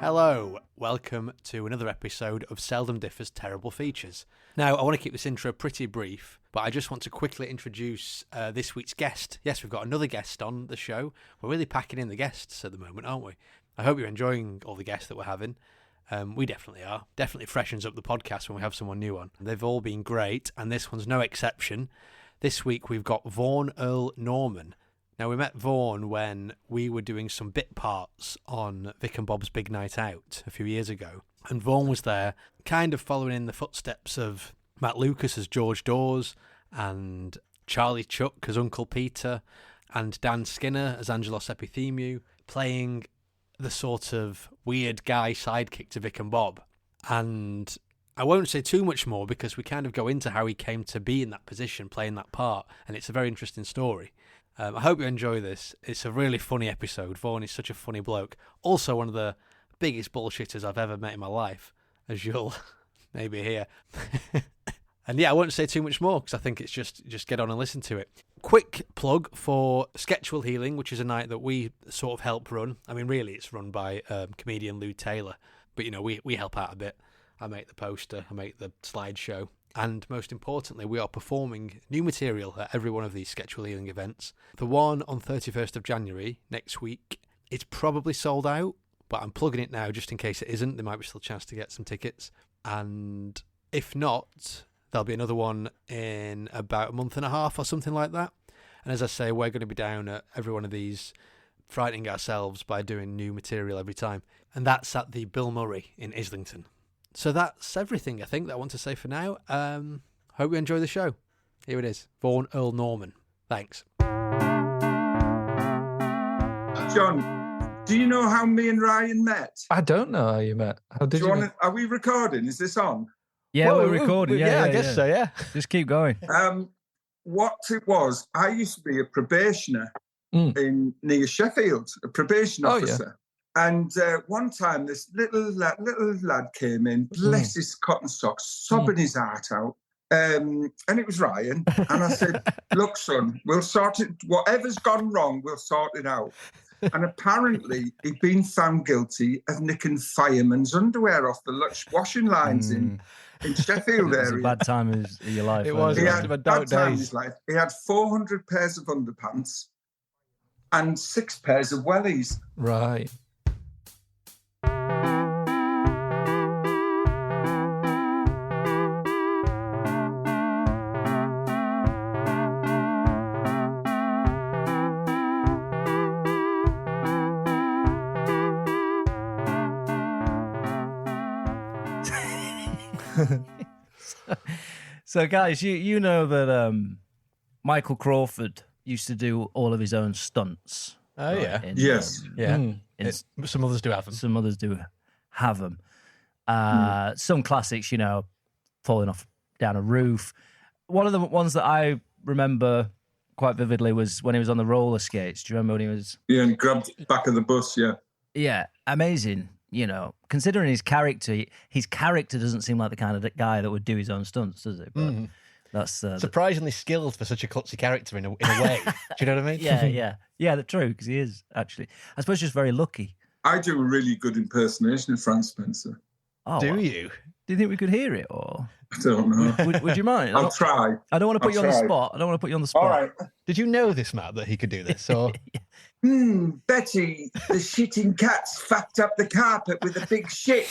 Hello, welcome to another episode of Seldom Differ's Terrible Features. Now, I want to keep this intro pretty brief, but I just want to quickly introduce this week's guest. Yes, we've got another guest on the show. We're really packing in the guests at the moment, aren't we? I hope you're enjoying all the guests that we're having. We definitely are. Definitely freshens up the podcast when we have someone new on. They've all been great, and this one's no exception. This week we've got Vaun Earl Norman. Now, we met Vaughan when we were doing some bit parts on Vic and Bob's Big Night Out a few years ago. And Vaughan was there, kind of following in the footsteps of Matt Lucas as George Dawes, and Charlie Chuck as Uncle Peter, and Dan Skinner as Angelos Epithemiou, playing the sort of weird guy sidekick to Vic and Bob. And I won't say too much more because we kind of go into how he came to be in that position, playing that part, and it's a very interesting story. I hope you enjoy this. It's a really funny episode. Vaughan is such a funny bloke. Also one of the biggest bullshitters I've ever met in my life, as you'll maybe hear. And yeah, I won't say too much more because I think it's just get on and listen to it. Quick plug for Sketchwell Healing, which is a night that we sort of help run. I mean, really, it's run by comedian Lou Taylor. But, you know, we help out a bit. I make the poster, I make the slideshow. And most importantly, we are performing new material at every one of these Sketchwell Healing events. The one on 31st of January, next week, it's probably sold out, but I'm plugging it now just in case it isn't. There might be still a chance to get some tickets. And if not, there'll be another one in about a month and a half or something like that. And as I say, we're going to be down at every one of these, frightening ourselves by doing new material every time. And that's at the Bill Murray in Islington. So that's everything, I think, that I want to say for now. Hope you enjoy the show. Here it is. Vaun Earl Norman. Thanks. John, do you know how me and Ryan met? I don't know how you met. How did you meet? Are we recording? Is this on? Yeah, we're recording. Yeah, I guess so, yeah. Just keep going. What it was, I used to be a probationer near Sheffield, a probation officer. And one time, this little lad came in, bless his cotton socks, sobbing his heart out. And it was Ryan. And I said, look, son, we'll sort it. Whatever's gone wrong, we'll sort it out. And apparently, he'd been found guilty of nicking firemen's underwear off the washing lines in Sheffield area. It was a bad time of your life. It was. He It had was a a dark bad time in days. his life. He had 400 pairs of underpants and 6 pairs of wellies. Right. So, guys, you know that Michael Crawford used to do all of his own stunts. Oh, yeah. Yes. Some others do have them. Some others do have them. Some classics, you know, falling off down a roof. One of the ones that I remember quite vividly was when he was on the roller skates. Do you remember when he was... Yeah, and grabbed back of the bus, yeah. Yeah, amazing. You know, considering his character doesn't seem like the kind of guy that would do his own stunts, does it? But that's surprisingly skilled for such a klutzy character in a way. Do you know what I mean? Yeah, that's true, because he is actually. I suppose just very lucky. I do a really good impersonation of Frank Spencer. Oh, Do you? Do you think we could hear it, or I don't know. would you mind? I'll try. I don't want to put you on the spot. I don't want to put you on the spot. All right. Did you know this, Matt, that he could do this? Or Betty, the shitting cat's fucked up the carpet with a big shit.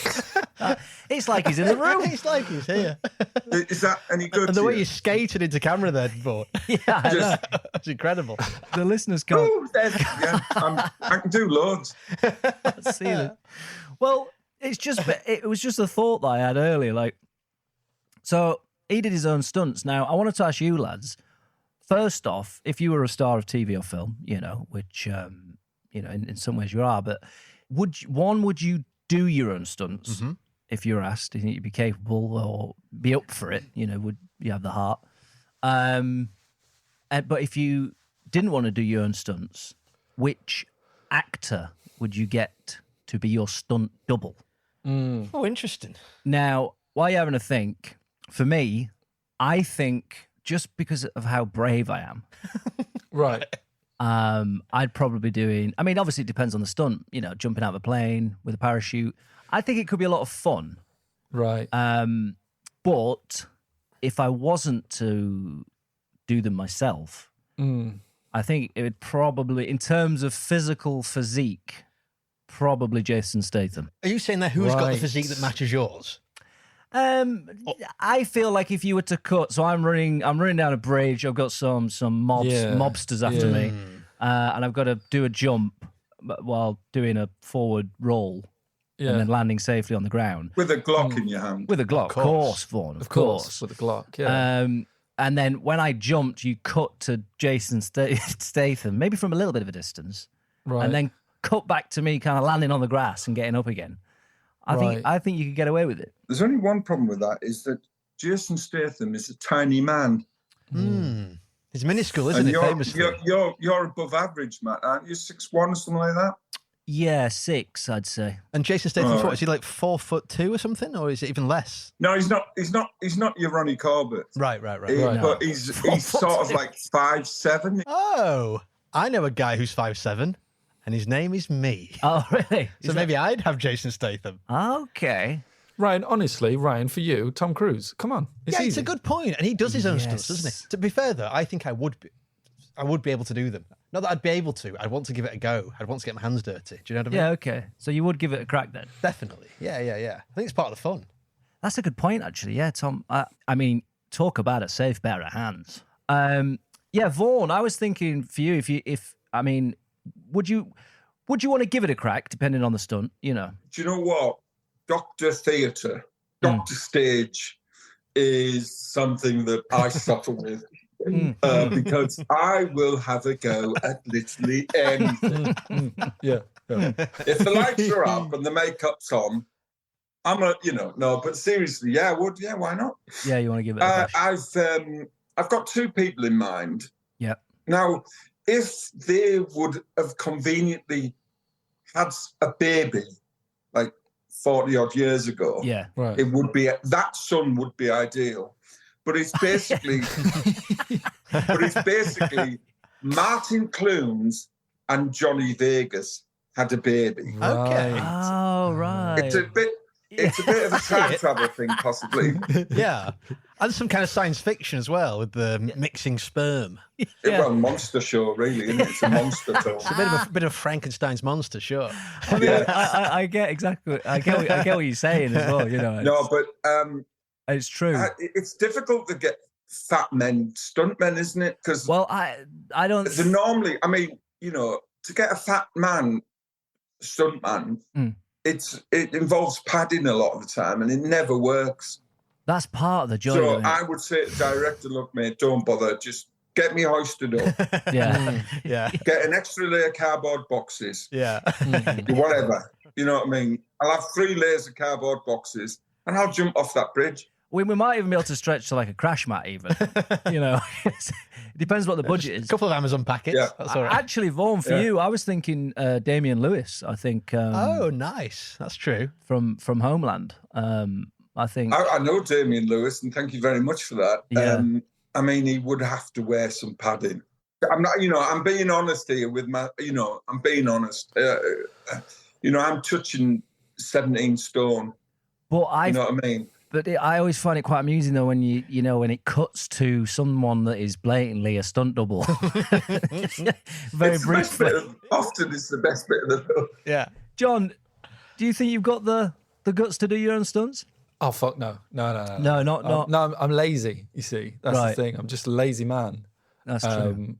It's like he's in the room. it's like he's here. Is that any good? And the to way you? you skated into camera then, Vaughan. Yeah, I know. It's incredible. The listeners can't Ooh, I can do loads. see it. Well, it was just a thought that I had earlier. Like, so he did his own stunts. Now, I wanted to ask you lads. First off, if you were a star of TV or film, you know, which you know, in some ways you are, but would you do your own stunts if you were asked? Do you think you'd be capable or be up for it? You know, would you have the heart? But if you didn't want to do your own stunts, which actor would you get to be your stunt double? Oh, interesting. Now, while you're having a think, for me, I think just because of how brave I am, Right. I'd probably be doing, I mean, obviously it depends on the stunt, jumping out of a plane with a parachute. I think it could be a lot of fun. Right. But if I wasn't to do them myself, I think it would probably, in terms of physical physique, probably Jason Statham. Are you saying that who's got the physique that matches yours? I feel like if you were to cut, so I'm running down a bridge. I've got some mobsters after me, and I've got to do a jump while doing a forward roll, and then landing safely on the ground with a Glock in your hand. With a Glock, of course, Vaughan, of course, with a Glock. Yeah. And then when I jumped, you cut to Jason Statham, maybe from a little bit of a distance, right, and then cut back to me, kind of landing on the grass and getting up again. I think you could get away with it. There's only one problem with that, is that Jason Statham is a tiny man. He's minuscule, isn't he? Famously, you're above average, Matt, aren't you? 6'1" or something like that. Yeah, 6, I'd say. And Jason Statham's what? Is he like 4'2" or something, or is it even less? No, he's not. He's not your Ronnie Corbett. Right. But he's sort of like 5'7". Oh, I know a guy who's 5'7", and his name is me. Oh, really? So maybe I'd have Jason Statham. Okay. Ryan, honestly, for you, Tom Cruise, come on, it's easy. It's a good point, and he does his own stunts, doesn't he? To be fair, though, I think I would be able to do them. Not that I'd be able to. I'd want to give it a go. I'd want to get my hands dirty. Do you know what I mean? Yeah, okay. So you would give it a crack then? Definitely. Yeah. I think it's part of the fun. That's a good point, actually. Yeah, Tom. I mean, talk about a safe pair of hands. Yeah, Vaughan, I was thinking for you, would you want to give it a crack, depending on the stunt, Do you know what? Dr. Theatre, Dr. Stage is something that I suffer with. Because I will have a go at literally anything. Yeah. If the lights are up and the makeup's on, but seriously, yeah, I would. Yeah, why not? Yeah, you want to give it a crash. I've got two people in mind. Yeah. Now, if they would have conveniently had a baby, like 40 odd years ago, right, it would be that son would be ideal. But it's basically, Martin Clunes and Johnny Vegas had a baby. Okay. Oh, right. It's a bit of a time travel thing, possibly. Yeah. And some kind of science fiction as well, with the mixing sperm. Well, monster show, really, isn't it? It's a monster film. It's a bit of Frankenstein's monster, sure. I mean, I get exactly. I get what you're saying as well. No, but it's true. It's difficult to get fat men stuntmen, isn't it? Because I don't. Normally, to get a fat man stuntman, it involves padding a lot of the time, and it never works. That's part of the joy. So I would say to the director, look, mate, don't bother. Just get me hoisted up. Yeah. Get an extra layer of cardboard boxes. Yeah. Whatever. You know what I mean? I'll have 3 layers of cardboard boxes, and I'll jump off that bridge. We might even be able to stretch to like a crash mat, even. It depends what the budget is. A couple of Amazon packets. Yeah. That's all right. Actually, Vaughan, for you, I was thinking Damian Lewis. I think. Oh, nice. That's true. From Homeland. I think. I know Damian Lewis, and thank you very much for that. Yeah. He would have to wear some padding. I'm not. I'm being honest here with my. I'm being honest. I'm touching 17 stone. But you know what I mean? But I always find it quite amusing though when when it cuts to someone that is blatantly a stunt double. Very briefly. Often it's the best bit of the film. Yeah. John, do you think you've got the guts to do your own stunts? Oh fuck no. No, not. No, I'm lazy. You see, that's the thing. I'm just a lazy man. That's true.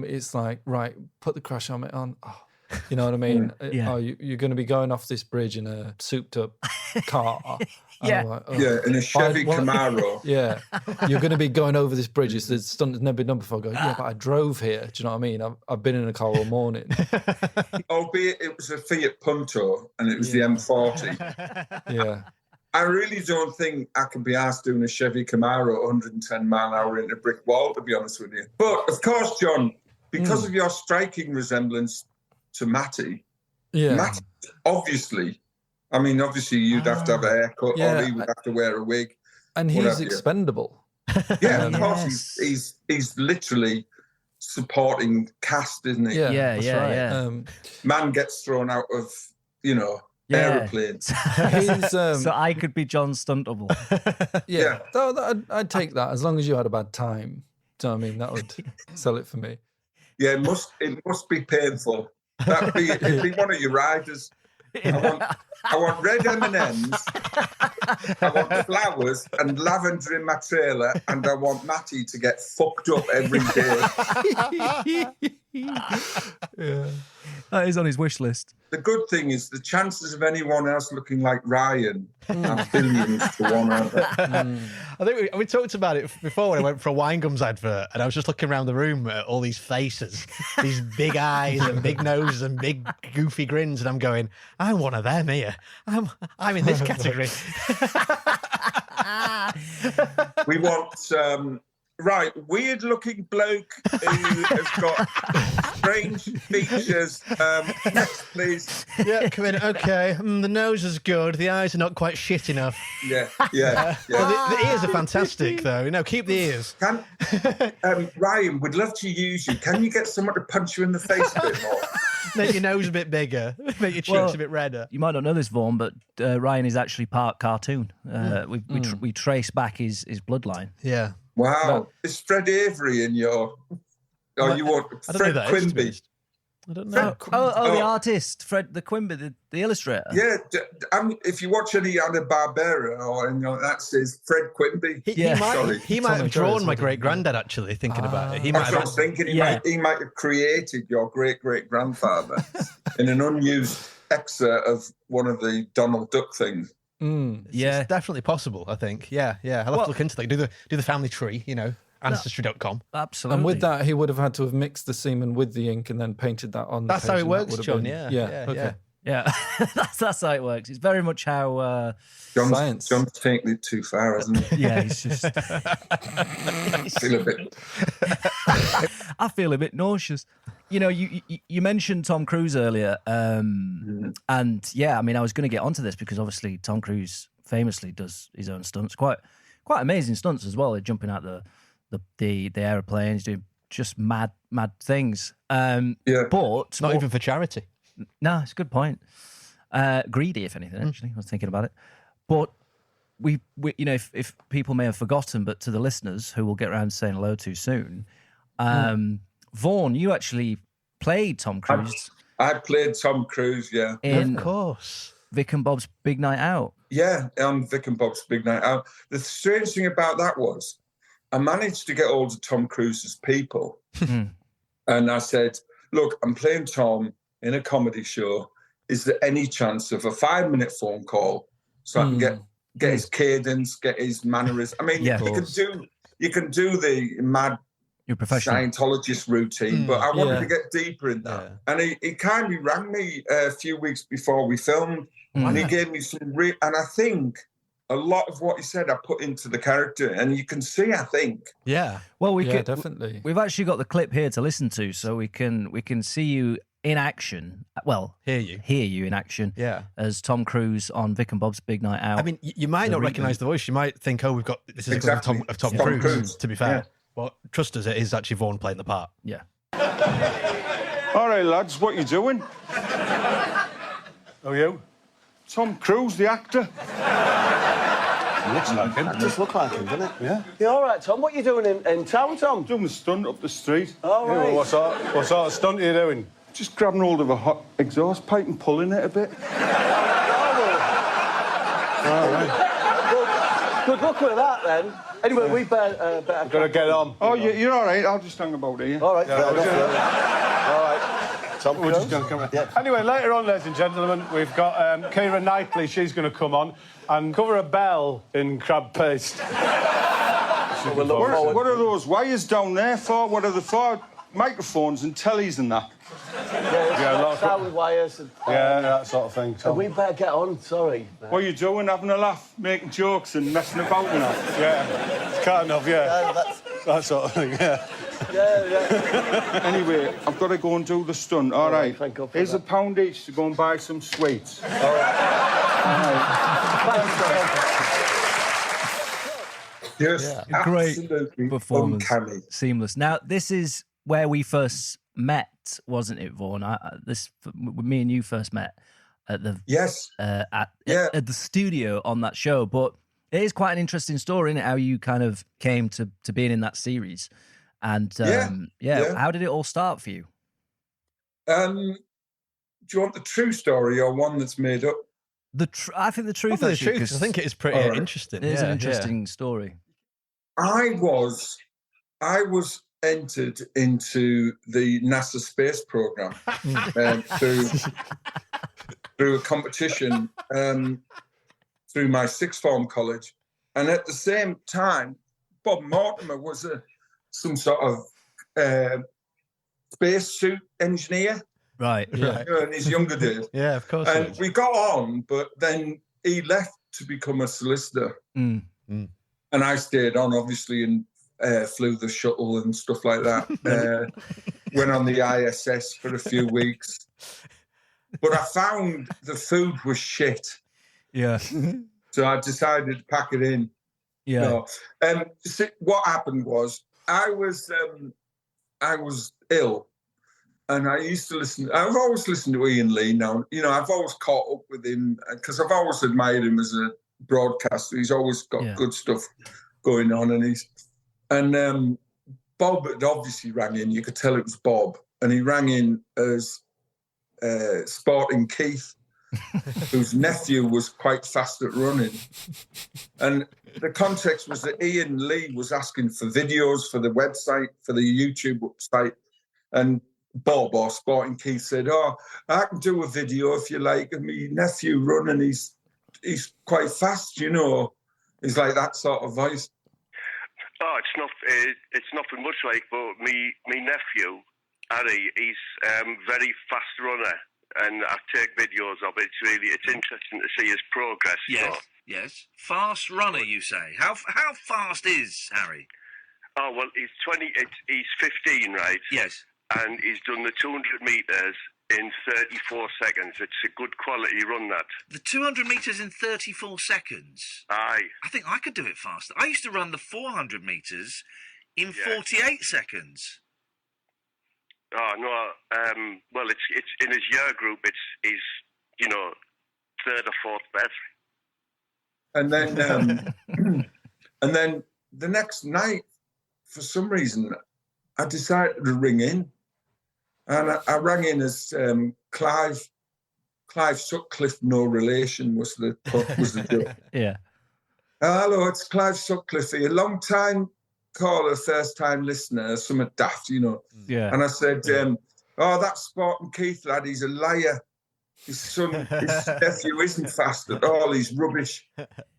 It's like, right, put the crash helmet on. Oh, you know what I mean? Yeah. Oh, you're going to be going off this bridge in a souped-up car. Yeah. Like, in a Chevy Camaro. Yeah. You're going to be going over this bridge. It's the stunt that's never been done before. I go, yeah, but I drove here. Do you know what I mean? I've been in a car all morning. Albeit it was a Fiat Punto and it was the M40. Yeah. I really don't think I can be asked doing a Chevy Camaro 110 mile an hour into a brick wall, to be honest with you. But, of course, John, because of your striking resemblance to Matty, Matt, obviously, you'd have to have a haircut or he would have to wear a wig. And he's expendable. Yeah, of course. He's literally supporting cast, isn't it? Yeah. Man gets thrown out of, aeroplanes. So I could be John Stuntable. Yeah. I'd take that as long as you had a bad time. Do you know what I mean? That would sell it for me. Yeah, it must be painful. It'd be one of your riders. I want red M&Ms. I want flowers and lavender in my trailer, and I want Matty to get fucked up every day. Yeah. That is on his wish list. The good thing is the chances of anyone else looking like Ryan are billions to one, aren't they? I think we talked about it before when I went for a Wine Gums advert, and I was just looking around the room at all these faces, these big eyes and big noses and big goofy grins, and I'm going, I'm one of them here. I'm in this category. We want weird-looking bloke who has got strange features. Next, please. Yeah, come in. Okay, the nose is good. The eyes are not quite shit enough. Yeah. Well, the ears are fantastic, though. Keep the ears. Ryan, we'd love to use you. Can you get someone to punch you in the face a bit more? Make your nose a bit bigger. Make your cheeks a bit redder. You might not know this, Vaughan, but Ryan is actually part cartoon. We trace back his bloodline. Yeah. Wow. Is Fred Avery in your... Oh, you want Fred Quimby? I don't know. The artist, Fred the Quimby, the illustrator. Yeah, if you watch any Hanna-Barbera or that says Fred Quimby. He might have drawn my great-granddad, actually, thinking about it. That's what I was thinking. He might have created your great-great-grandfather in an unused excerpt of one of the Donald Duck things. It's definitely possible, I think. Yeah. I'll have to look into that. Do the family tree, Ancestry.com. Absolutely. And with that, he would have had to have mixed the semen with the ink and then painted that on. That's the page, how it works, John. Okay. Yeah, that's how it works. It's very much how John's taking it too far, hasn't he? Yeah, he's just. I feel a bit nauseous. You mentioned Tom Cruise earlier, and I was going to get onto this because obviously Tom Cruise famously does his own stunts, quite amazing stunts as well. They're jumping out the aeroplanes, doing just mad things. But not even for charity. No, it's a good point. Greedy, if anything. Actually, I was thinking about it. But we if people may have forgotten, but to the listeners who we'll get around to saying hello to soon, Vaughan, you actually played Tom Cruise. I played Tom Cruise, yeah. Of course. Vic and Bob's Big Night Out. Yeah, on Vic and Bob's Big Night Out. The strange thing about that was I managed to get hold of Tom Cruise's people. And I said, look, I'm playing Tom in a comedy show. Is there any chance of a 5-minute phone call so I can get his cadence, get his mannerisms? I mean, you can do the mad Scientologist routine, but I wanted to get deeper in that. Yeah. And he kindly rang me a few weeks before we filmed, and he gave me some and I think a lot of what he said I put into the character, and you can see, I think. Yeah. Well, definitely. We've actually got the clip here to listen to, so we can see you in action. Well, hear you in action. Yeah. As Tom Cruise on Vic and Bob's Big Night Out. I mean, you might not recognise the voice. You might think, we've got this is exactly. of Tom Cruise. To be fair. Yeah. Well, trust us, it is actually Vaughan playing the part. Yeah. All right, lads, what you doing? Oh, you? Tom Cruise, the actor. Looks like him. That does look like him, doesn't it? Yeah. You all right, Tom? What are you doing in town, Tom? Doing the stunt up the street. All right. You know, what sort of stunt are you doing? Just grabbing hold of a hot exhaust pipe and pulling it a bit. All right. Well, good luck with that, then. Anyway, we better gotta get on. Oh, you're all right. I'll just hang about here. All right. Yeah, all right. Tom, we're just going to come in. Yeah. Anyway, later on, ladies and gentlemen, we've got Keira Knightley. She's going to come on and cover a bell in crab paste. What are those wires down there for? What are they for? Microphones and tellies and that. Yeah, sound wires. And, that sort of thing. And we better get on, sorry. What are you doing? Having a laugh, making jokes and messing about and that? Yeah, kind of, that sort of thing, yeah. Anyway, I've got to go and do the stunt. All right. Here's £1 each to go and buy some sweets. All right. Yes, great performance. Uncanny. Seamless. Now, this is where we first met, wasn't it, Vaughan? Me and you first met at the at the studio on that show. But it is quite an interesting story, isn't it? How you kind of came to being in that series, and how did it all start for you? Do you want the true story or one that's made up? I think the truth. I think it is pretty interesting. It is an interesting story. I was entered into the NASA space program through a competition through my sixth form college, and at the same time, Bob Mortimer was some sort of spacesuit engineer. Right. In his younger days. Yeah, of course. And we got on, but then he left to become a solicitor. And I stayed on, obviously, and flew the shuttle and stuff like that. Went on the ISS for a few weeks. But I found the food was shit. Yeah. So I decided to pack it in. Yeah. So, what happened was I was ill. And I used to listen. I've always listened to Iain Lee now. You know, I've always caught up with him because I've always admired him as a broadcaster. He's always got good stuff going on, and Bob had obviously rang in. You could tell it was Bob, and he rang in as Sporting Keith, whose nephew was quite fast at running. And the context was that Iain Lee was asking for videos for the website, for the YouTube site, and Bob or Sporting Keith said, "Oh, I can do a video if you like of me nephew running. He's quite fast, you know." He's like that sort of voice. Oh, it's nothing much like, but me nephew Harry, he's very fast runner, and I take videos of it. It's interesting to see his progress. Yes, yes, fast runner. You say how fast is Harry? Oh well, he's 15, right? Yes. And he's done the 200 metres in 34 seconds. It's a good quality run, that. The 200 metres in 34 seconds? Aye. I think I could do it faster. I used to run the 400 metres in 48 seconds. Oh, no. Well, it's in his year group, he's third or fourth best. And then, and then the next night, for some reason, I decided to ring in. And I rang in as Clive Sutcliffe, no relation, was the joke. Yeah. Hello, it's Clive Sutcliffe here, long time caller, first time listener, something daft, you know. Yeah. And I said, "Oh, that Sporting Keith lad, he's a liar. His nephew isn't fast at all. He's rubbish.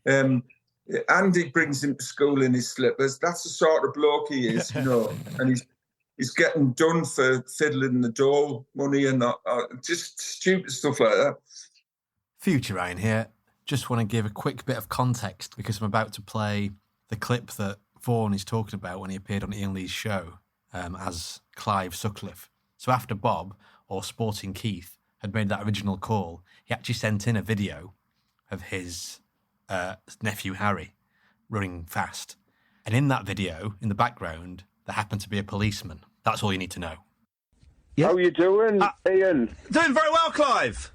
Andy brings him to school in his slippers. That's the sort of bloke he is, you know. And he's getting done for fiddling the dole money and just stupid stuff like that." Future Ryan here. Just want to give a quick bit of context because I'm about to play the clip that Vaughan is talking about when he appeared on Iain Lee's show as Clive Sutcliffe. So after Bob, or Sporting Keith, had made that original call, he actually sent in a video of his nephew Harry running fast. And in that video, in the background, there happened to be a policeman. That's all you need to know. Yeah. How you doing, Ian? Doing very well, Clive.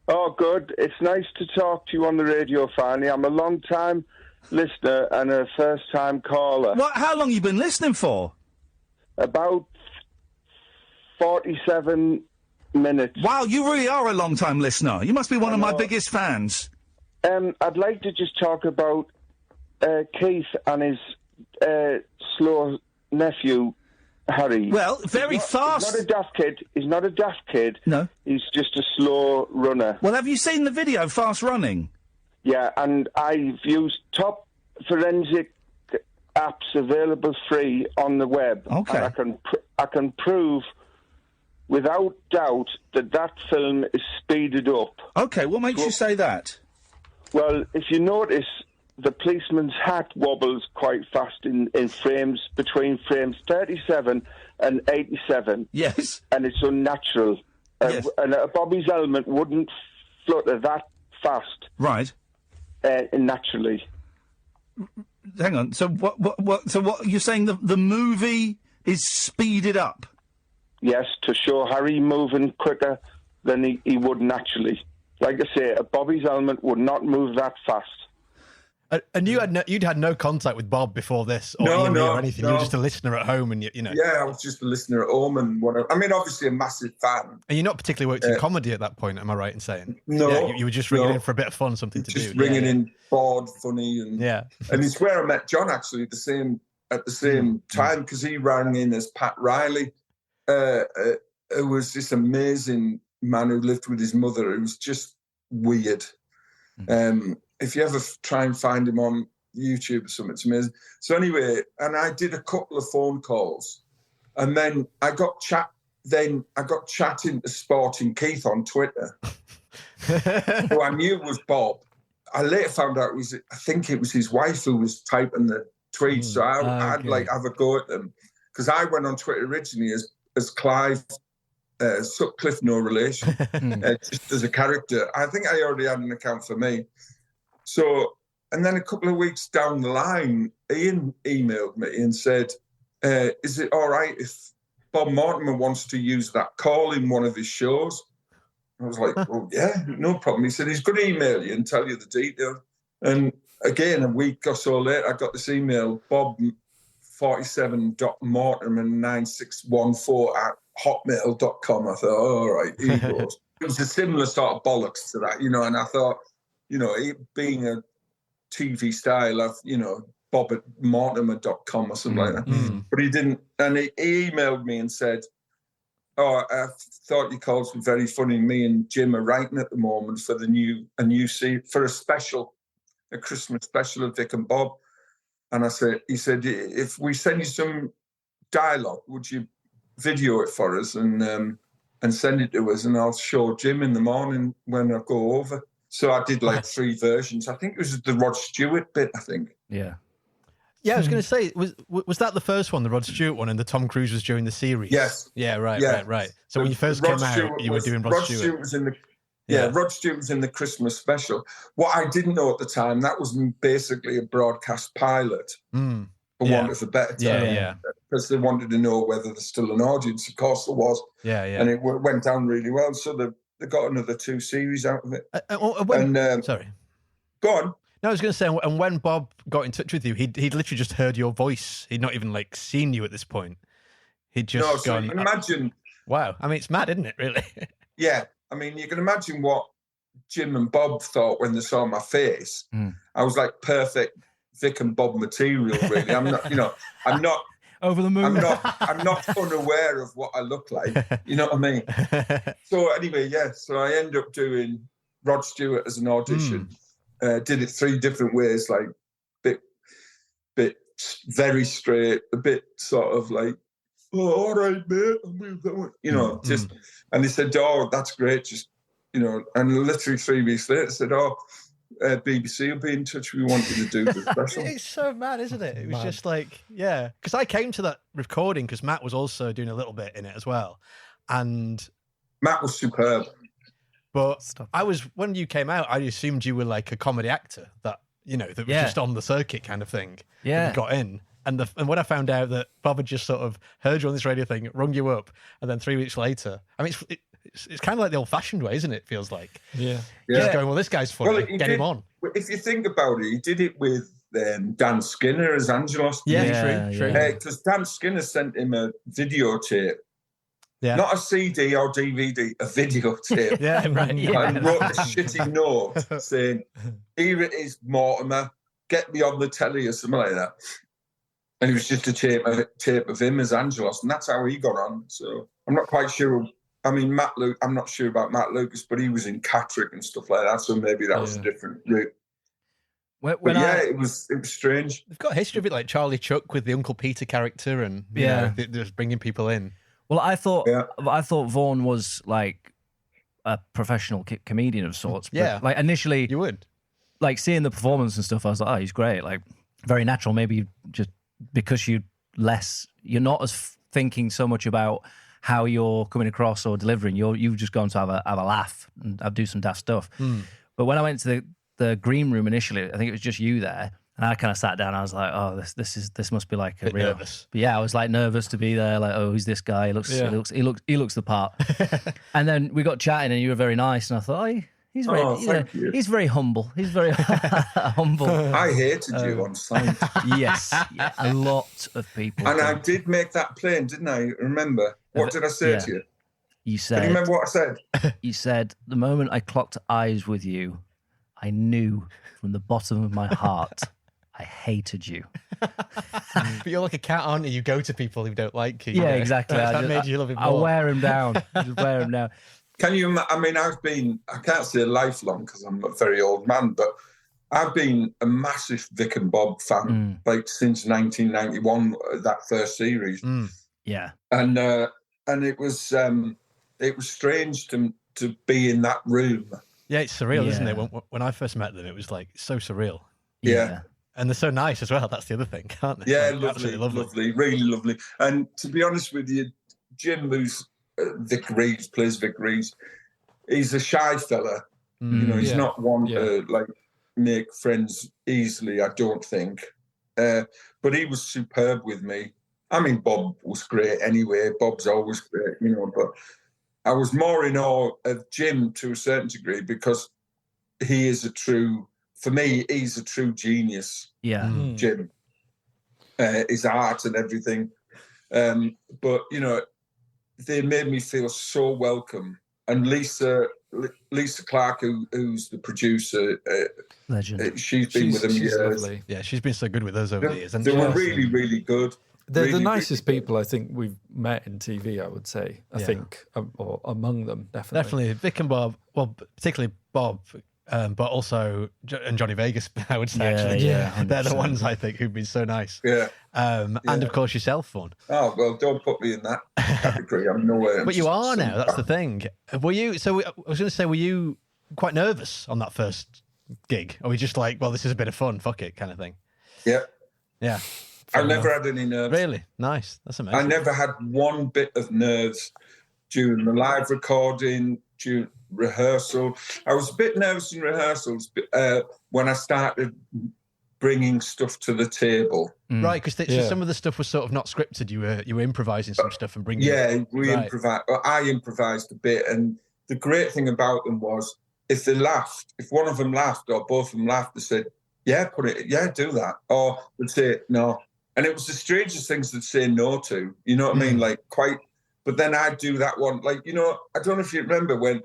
Oh, good. It's nice to talk to you on the radio finally. I'm a long-time listener and a first-time caller. How long you been listening for? About 47 minutes. Wow, you really are a long-time listener. You must be one of my biggest fans. I'd like to just talk about Keith and his slow nephew, Harry. Well, very fast. He's not a daft kid. He's not a daft kid. No. He's just a slow runner. Well, have you seen the video, Fast Running? Yeah, and I've used top forensic apps available free on the web. Okay. And I can prove without doubt that film is speeded up. Okay, what makes you say that? Well, if you notice, the policeman's hat wobbles quite fast in frames, between frames 37 and 87. Yes. And it's unnatural. Yes. And a Bobby's helmet wouldn't flutter that fast. Right. Naturally. Hang on. So what you're saying the movie is speeded up. Yes, to show Harry moving quicker than he would naturally. Like I say, a Bobby's helmet would not move that fast. And you'd had no contact with Bob before this, or Iain Lee or anything. You were just a listener at home, and you know. Yeah, I was just a listener at home, and whatever. I mean, obviously a massive fan. And you're not particularly worked in comedy at that point, am I right in saying? No, yeah, you were just ringing in for a bit of fun, something to do. Just ringing in, bored, funny, and and it's where I met John actually at the same time, because he rang in as Pat Riley. It was this amazing man who lived with his mother. It was just weird. If you ever try and find him on YouTube or something, it's amazing. So anyway, and I did a couple of phone calls, and then I got chatting to Sporting Keith on Twitter, who I knew was Bob. I later found out I think it was his wife who was typing the tweets. So I'd like have a go at them, because I went on Twitter originally as Clive Sutcliffe, no relation, just as a character. I think I already had an account for me. So, and then a couple of weeks down the line, Iain emailed me and said, is it all right if Bob Mortimer wants to use that call in one of his shows? I was like, well, yeah, no problem. He said, he's going to email you and tell you the details. And again, a week or so later, I got this email, bob47.mortimer9614@hotmail.com. I thought, all right, he goes. It was a similar sort of bollocks to that, you know, and I thought, you know, being a TV style of, you know, bob at mortimer.com or something like that. But he didn't. And he emailed me and said, oh, I thought your calls were very funny. Me and Jim are writing at the moment for a new for a Christmas special of Vic and Bob. And he said, if we send you some dialogue, would you video it for us and send it to us? And I'll show Jim in the morning when I go over. So I did like 3 versions. I think it was the Rod Stewart bit, I think. Yeah. Yeah, I was going to say, was that the first one, the Rod Stewart one, and the Tom Cruise was during the series? Yes. Yeah, right. So when you first came out, you were doing Rod Stewart. Was in the Rod Stewart was in the Christmas special. What I didn't know at the time, that was basically a broadcast pilot, for want of a better term. Because they wanted to know whether there's still an audience. Of course there was. And it went down really well. So they got another 2 series out of it. Sorry. Go on. No, I was going to say, and when Bob got in touch with you, he'd literally just heard your voice. He'd not even like seen you at this point. He'd just gone. Imagine. Wow. I mean, it's mad, isn't it? Really? Yeah. I mean, you can imagine what Jim and Bob thought when they saw my face. I was like perfect Vic and Bob material. Really. I'm not. You know. I'm not. Over the moon. I'm not unaware of what I look like. You know what I mean? So anyway, So I end up doing Rod Stewart as an audition. Did it 3 different ways, like bit very straight, a bit sort of like, oh, all right, mate, I'll move that one. You know, just, and they said, oh, that's great, just, you know, and literally 3 weeks later said, oh, BBC will be in touch. We want you to do the special. It's so mad, isn't it? It was just like, because I came to that recording because Matt was also doing a little bit in it as well, and Matt was superb. But when you came out, I assumed you were like a comedy actor that was just on the circuit kind of thing. Yeah, you got in, and when I found out that Bob had just sort of heard you on this radio thing, rung you up, and then 3 weeks later, I mean, it's kind of like the old-fashioned way, isn't it? It feels like just going, well, this guy's funny, well, get him on. If you think about it, he did it with Dan Skinner as Angelos. True. Because Dan Skinner sent him a videotape. Yeah. Not a CD or DVD, a videotape. And wrote a shitty note saying, here it is, Mortimer, get me on the telly or something like that. And it was just a tape of him as Angelos, and that's how he got on. So I'm not quite sure. I mean, I'm not sure about Matt Lucas, but he was in Catterick and stuff like that, so maybe that was a different route. It was strange. They've got a history of it, like Charlie Chuck with the Uncle Peter character, and they're just bringing people in. Well, I thought Vaughan was like a professional comedian of sorts. But like initially, you would like seeing the performance and stuff. I was like, oh, he's great, like very natural. Maybe just because you're not as thinking so much about how you're coming across or delivering. You've just gone to have a laugh and do some daft stuff. But when I went to the green room initially, I think it was just you there. And I kind of sat down. I was like, "Oh, this must be like a Bit real." nervous. But yeah, I was like nervous to be there. Like, "Oh, who's this guy? He looks the part." And then we got chatting, and you were very nice. And I thought, "Oh, he's very, thank you. He's very humble. He's very humble." I hated you on site. Yes, yeah, a lot of people. And I did make that plain, didn't I? Remember? What did I say to you? You said. Can you remember what I said? You said, "The moment I clocked eyes with you, I knew from the bottom of my heart I hated you." But you're like a cat, aren't you? You go to people who don't like you. Yeah, exactly. That made you love him more. I wear him down. Just wear him down. Can you? I mean, I can't say lifelong because I'm a very old man, but I've been a massive Vic and Bob fan, like since 1991, that first series. Yeah, and it was strange to be in that room. Yeah, it's surreal, isn't it? When I first met them, it was like so surreal. Yeah. And they're so nice as well. That's the other thing, aren't they? Yeah, Like, lovely, really lovely. And to be honest with you, Jim, who's Vic Reeves, plays Vic Reeves, he's a shy fella. He's not one to like make friends easily, I don't think. But he was superb with me. I mean, Bob was great anyway. Bob's always great, but I was more in awe of Jim to a certain degree because he is for me, he's a true genius. Yeah. Jim. His art and everything. But, they made me feel so welcome. And Lisa Clark, who's the producer, legend. She's been with them years. Lovely. Yeah, she's been so good with us over the years. And they were really, really good. They're really, the nicest people I think we've met in TV, I would say. I think, or among them, definitely. Definitely. Vic and Bob, well, particularly Bob, but also and Johnny Vegas, I would say, actually. Yeah, they're the ones, I think, who've been so nice. Yeah. And, of course, yourself, Vaun. Oh, well, don't put me in that category. I'm nowhere. But you are now. That's the thing. Were you, I was going to say, were you quite nervous on that first gig? Or were you just like, well, this is a bit of fun, fuck it, kind of thing? Yeah. Yeah. I never had any nerves. Really? Nice. That's amazing. I never had one bit of nerves during the live recording, during rehearsal. I was a bit nervous in rehearsals when I started bringing stuff to the table. Right, because some of the stuff was sort of not scripted. You were improvising some stuff and bringing. Yeah, improvised. I improvised a bit, and the great thing about them was if one of them laughed or both of them laughed, they said, "Yeah, do that," or they'd say no. And it was the strangest things they'd say no to. You know what I mean? Like quite. But then I'd do that one. Like, I don't know if you remember when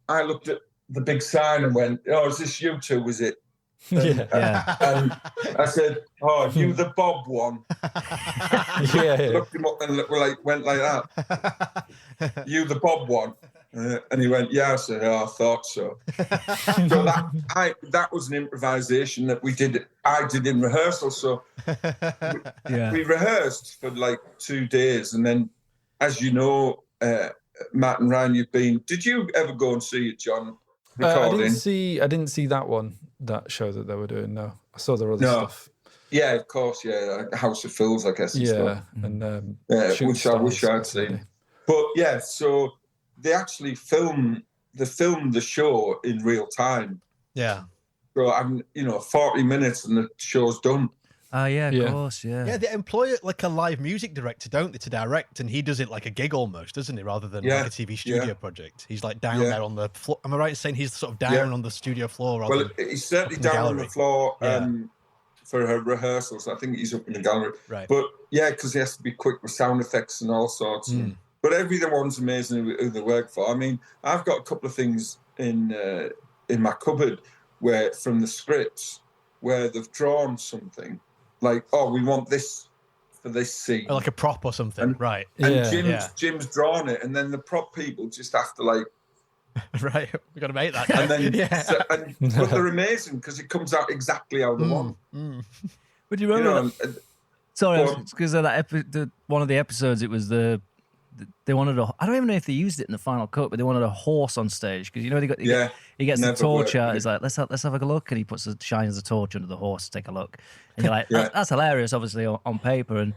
I looked at the big sign and went, "Oh, is this you two? Was it?" And I said, "Oh, you the Bob one." Looked him up and went like that. "You the Bob one?" And he went, "Yeah." I said, "Oh, I thought so." So that was an improvisation that I did in rehearsal. So we rehearsed for like 2 days, and then, as you know, Matt and Ryan, did you ever go and see it, John? Recording? I didn't see that show that they were doing. No, I saw their other stuff. Yeah, of course. Yeah, House of Fools, I guess. And which I wish I'd seen. But yeah, so they actually filmed the show in real time. Yeah. So I'm 40 minutes and the show's done. Of course, yeah. Yeah, they employ like a live music director, don't they, to direct, and he does it like a gig almost, doesn't he, rather than like a TV studio project. He's like down there on the floor. Am I right in saying he's sort of down on the studio floor? Well, he's certainly down on the floor for her rehearsals. I think he's up in the gallery. Right. But yeah, because he has to be quick with sound effects and all sorts. But everyone's amazing who they work for. I mean, I've got a couple of things in my cupboard from the scripts where they've drawn something. Like, oh, we want this for this scene. Or like a prop or something, right. And Jim's drawn it, and then the prop people just have to like... Right, we've got to make that. And then, but they're amazing because it comes out exactly how they want. But do you remember sorry, because one of the episodes, it was they wanted I don't even know if they used it in the final cut, but they wanted a horse on stage because he gets the torch out. He's like, let's have a look, and he shines the torch under the horse to take a look. And you're like, that's hilarious, obviously on paper. And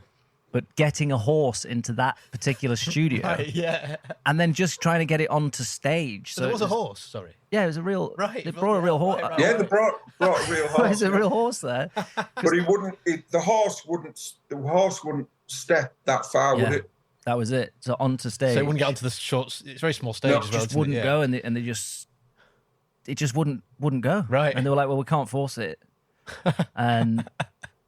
but getting a horse into that particular studio, Right, yeah. and then just trying to get it onto stage. So there was a horse, sorry. Yeah, it was a real. Right. They brought a real horse. Right, Yeah, they brought a real horse. There's a real horse there. But he wouldn't. The horse wouldn't step that far, would it? That was it. So onto stage. So it wouldn't get onto the short. It's a very small stage No, as well. just isn't it? wouldn't Yeah. go, and they just it just wouldn't go. Right. And they were like, well, we can't force it. And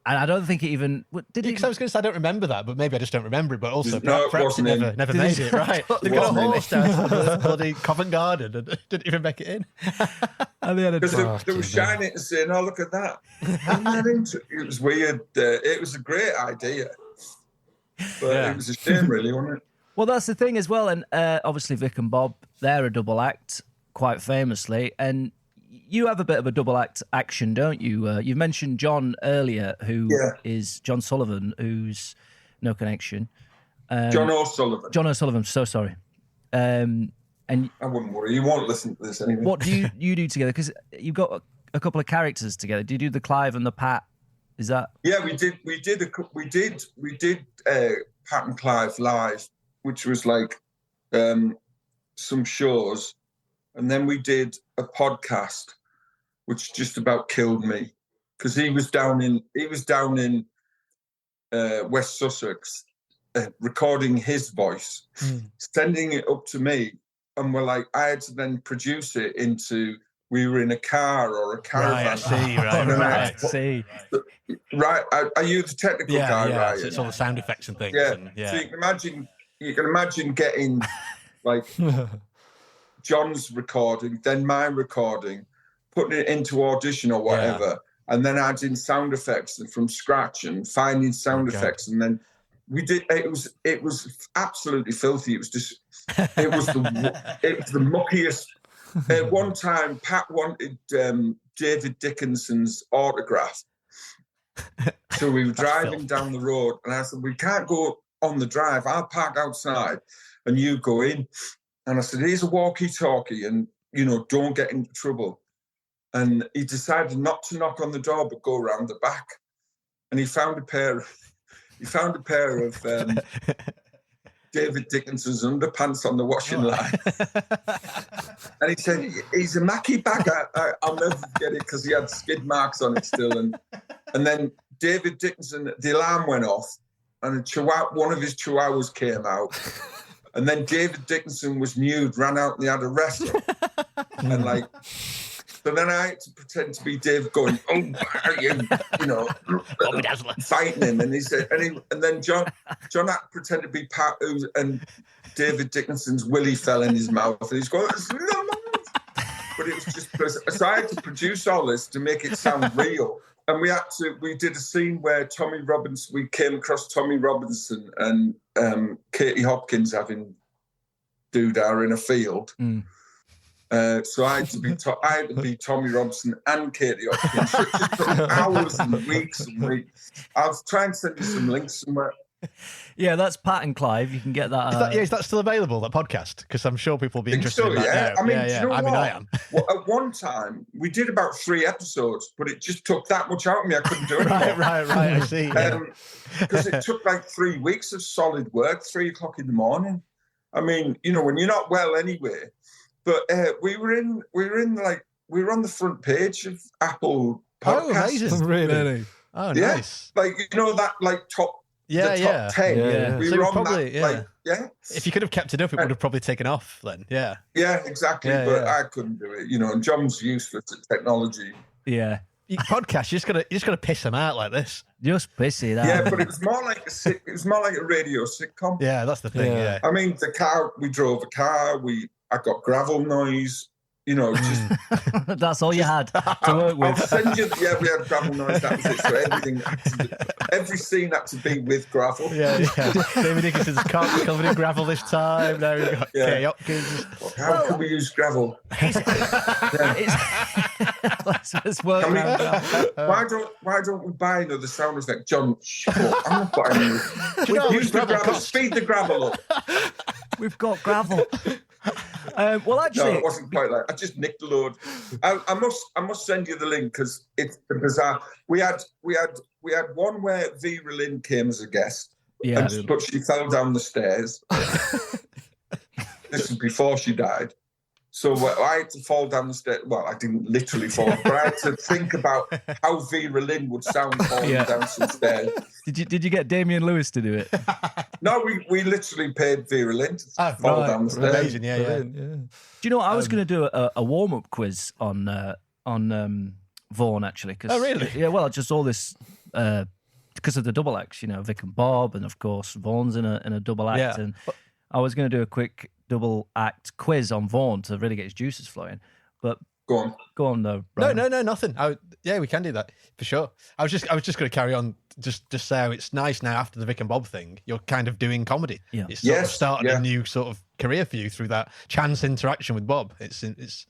I don't think it even did. Because I was going to say I don't remember that, but maybe I just don't remember it. But also, No, it perhaps it wasn't never in. made it. Right? They got a wasn't in. horse down to the bloody Covent Garden and didn't even make it in. And they had a Because they were shining it and saying, "Oh, look at that!" It was weird. It was a great idea, but it was a shame, really, wasn't it? Well, that's the thing as well. And obviously, Vic and Bob, they're a double act, quite famously. And you have a bit of a double act action, don't you? You mentioned John earlier, who is John Sullivan, who's no connection. John O'Sullivan. John O'Sullivan, so sorry. And I wouldn't worry. You won't listen to this anyway. what do you do together? Because you've got a couple of characters together. Do you do the Clive and the Pat? Is that? Yeah, we did Pat and Clive live, which was like some shows, and then we did a podcast, which just about killed me because he was down in West Sussex, recording his voice, sending it up to me, and we're like, I had to then produce it into. We were in a car or a caravan. Right, I see, right. See. Right, are you the technical guy? Yeah, Ryan? so it's all the sound effects and things. Yeah. And, yeah. So you can imagine getting like John's recording, then my recording, putting it into Audition or whatever, and then adding sound effects from scratch and finding sound effects, and then we did. It was absolutely filthy. It was the muckiest. At one time, Pat wanted David Dickinson's autograph. So we were driving down the road, and I said, we can't go on the drive. I'll park outside, and you go in. And I said, here's a walkie-talkie, and, don't get into trouble. And he decided not to knock on the door, but go around the back. And he found a pair of David Dickinson's underpants on the washing line. And he said, he's a Mackie bagger. I'll never forget it because he had skid marks on it still. And then David Dickinson, the alarm went off and one of his chihuahuas came out. And then David Dickinson was nude, ran out and they had a wrestle. And so then I had to pretend to be Dave going, oh, are you, fighting him. And he said, and then John had to pretend to be Pat, and David Dickinson's willy fell in his mouth. And he's going, but it was just because, so I had to produce all this to make it sound real. And we did a scene where we came across Tommy Robinson and Katie Hopkins having doodah in a field. So I had to be Tommy Robinson and Katie Hopkins. So it just took hours and weeks. I'll try and send you some links somewhere. Yeah, that's Pat and Clive. You can get that. Is that still available, that podcast? Because I'm sure people will be interested in that now. I mean, do you know what? I am. Well, at one time, we did about 3 episodes, but it just took that much out of me. I couldn't do it anymore. Right, I see. Because it took like 3 weeks of solid work, 3 o'clock in the morning. I mean, when you're not well anyway. But we were on the front page of Apple Podcasts. Oh, amazing! Really? Oh, nice. That top. Yeah, the top 10. Yeah. We So were on probably, that. If you could have kept it up, it would have probably taken off then. Yeah. Yeah, exactly. But I couldn't do it. And John's useless at technology. Yeah. Podcast, you just gotta piss them out like this. Just pissy that. Yeah, but it was more like a radio sitcom. Yeah, that's the thing. Yeah. I mean, we drove a car. I got gravel noise. Just that's all you had to work with. I'll send you. Yeah, we had gravel noise. That was it. So every scene had to be with gravel. Yeah. David Dickinson's covered in gravel this time. Now we've got Kay Hopkins. How can we use gravel? Let's work. Why don't we buy another sound effect, John? Shut up! I'm not buying it. Use the gravel. Speed the gravel up. We've got gravel. Well, actually, no, it wasn't quite like. I just nicked a load. I must send you the link because it's bizarre. We had one where Vera Lynn came as a guest, Yeah. But she fell down the stairs. This is before she died. So I had to fall down the stairs. Well, I didn't literally fall, but I had to think about how Vera Lynn would sound falling down some stairs. Did you get Damian Lewis to do it? No, we literally paid Vera Lynn to fall down the stairs. Amazing, yeah. Do you know what? I was going to do a warm-up quiz on Vaughan, actually. Oh, really? Yeah, well, just all this... because of the double acts, Vic and Bob, and of course Vaughan's in a double act, and I was going to do a quick double act quiz on Vaughan to really get his juices flowing. But go on though. No, nothing. We can do that for sure. I was just going to carry on. Just say how it's nice now after the Vic and Bob thing. You're kind of doing comedy. Yeah, it's sort of started a new sort of career for you through that chance interaction with Bob. It's it's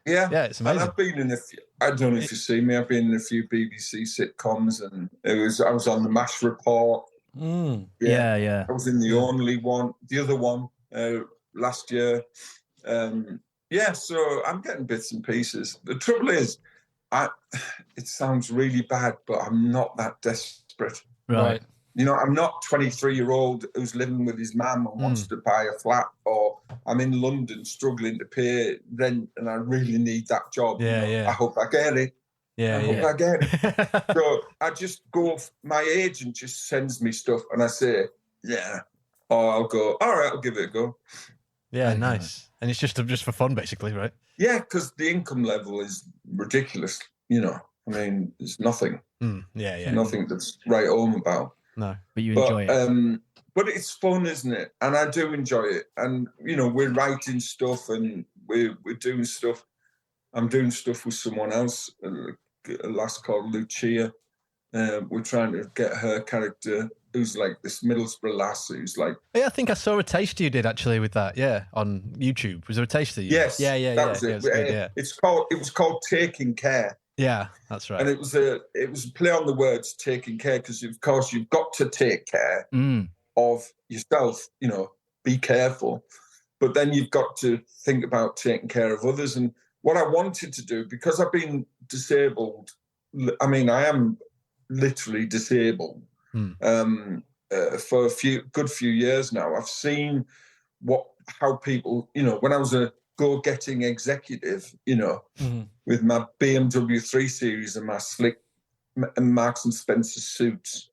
amazing. And I've been in a few. I don't know if you've seen me. I've been in a few BBC sitcoms, and I was on the MASH Report. Yeah. I was in the other one last year. So I'm getting bits and pieces. The trouble is, it sounds really bad, but I'm not that desperate. Right. I'm not 23-year-old who's living with his mum and wants to buy a flat, or I'm in London struggling to pay rent and I really need that job. I hope I get it. I hope I get it. So I just go, my agent just sends me stuff and I say, or I'll go, all right, I'll give it a go. Yeah, nice. And it's just for fun, basically, right? Yeah, because the income level is ridiculous. There's nothing. Nothing that's right home about. No, but you enjoy it. But it's fun, isn't it? And I do enjoy it. And, we're writing stuff and we're doing stuff. I'm doing stuff with someone else, a lass called Lucia. We're trying to get her character, who's like this Middlesbrough lass, who's like... Yeah, I think I saw a taster you did actually with that, on YouTube. Was there a taster you did? Yes. Yeah. That was it. It was good, It was called Taking Care. Yeah, that's right. And it was a play on the words, taking care, because of course you've got to take care of yourself, be careful. But then you've got to think about taking care of others. And what I wanted to do, because I've been disabled, I am literally disabled for a good few years now. I've seen how people, when I was a go-getting executive, with my BMW 3 Series and my slick Marks and Spencer suits.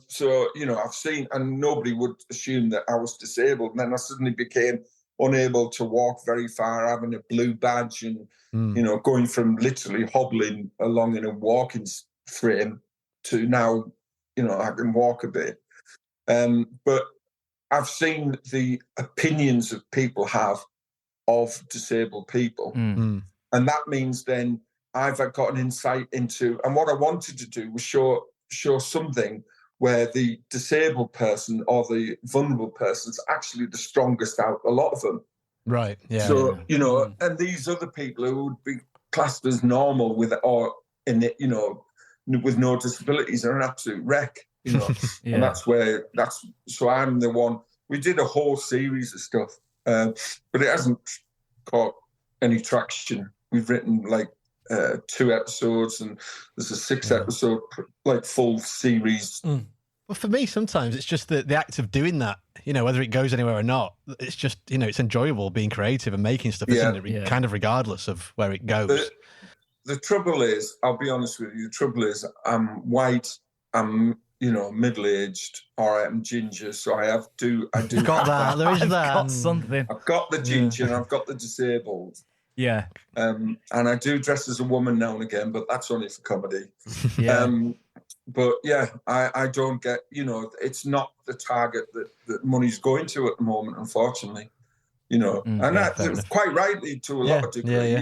So, I've seen, and nobody would assume that I was disabled. And then I suddenly became unable to walk very far, having a blue badge and, going from literally hobbling along in a walking frame to now, I can walk a bit. But I've seen the opinions of people have of disabled people. And that means then I've got an insight into, and what I wanted to do was show something where the disabled person or the vulnerable person is actually the strongest out of a lot of them. Right. Yeah. So, and these other people who would be classed as normal with no disabilities are an absolute wreck, And so I'm the one. We did a whole series of stuff, but it hasn't caught any traction. We've written 2 episodes, and there's a 6-episode full series. Well, for me, sometimes it's just the act of doing that. Whether it goes anywhere or not, it's just it's enjoyable being creative and making stuff, isn't it? Kind of regardless of where it goes. The trouble is, I'll be honest with you. The trouble is, I'm white. I'm middle-aged, or I'm ginger, so I do. You've got that. There is that. Got something. I've got the ginger and I've got the disabled. Yeah. And I do dress as a woman now and again, but that's only for comedy. Yeah. But yeah, I don't get, it's not the target that money's going to at the moment, unfortunately. And that's quite rightly to a lot of degree.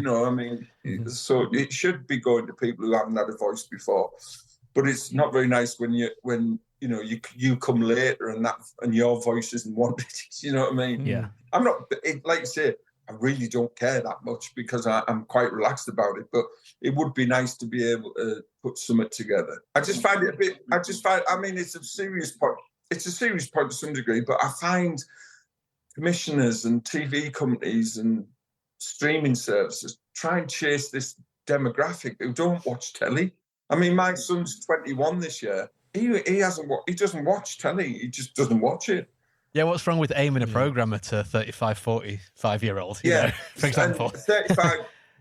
So it should be going to people who haven't had a voice before. But it's not very nice when you come later and your voice isn't wanted. You know what I mean? Yeah. I'm not, like you say, I really don't care that much because I'm quite relaxed about it. But it would be nice to be able to put something together. I just find it a bit. It's a serious point. It's a serious point to some degree, but I find commissioners and TV companies and streaming services try and chase this demographic who don't watch telly. My son's 21 this year, he doesn't watch telly. He just doesn't watch it. Yeah, what's wrong with aiming a programmer to 35, 45-year-old? Yeah, for example. And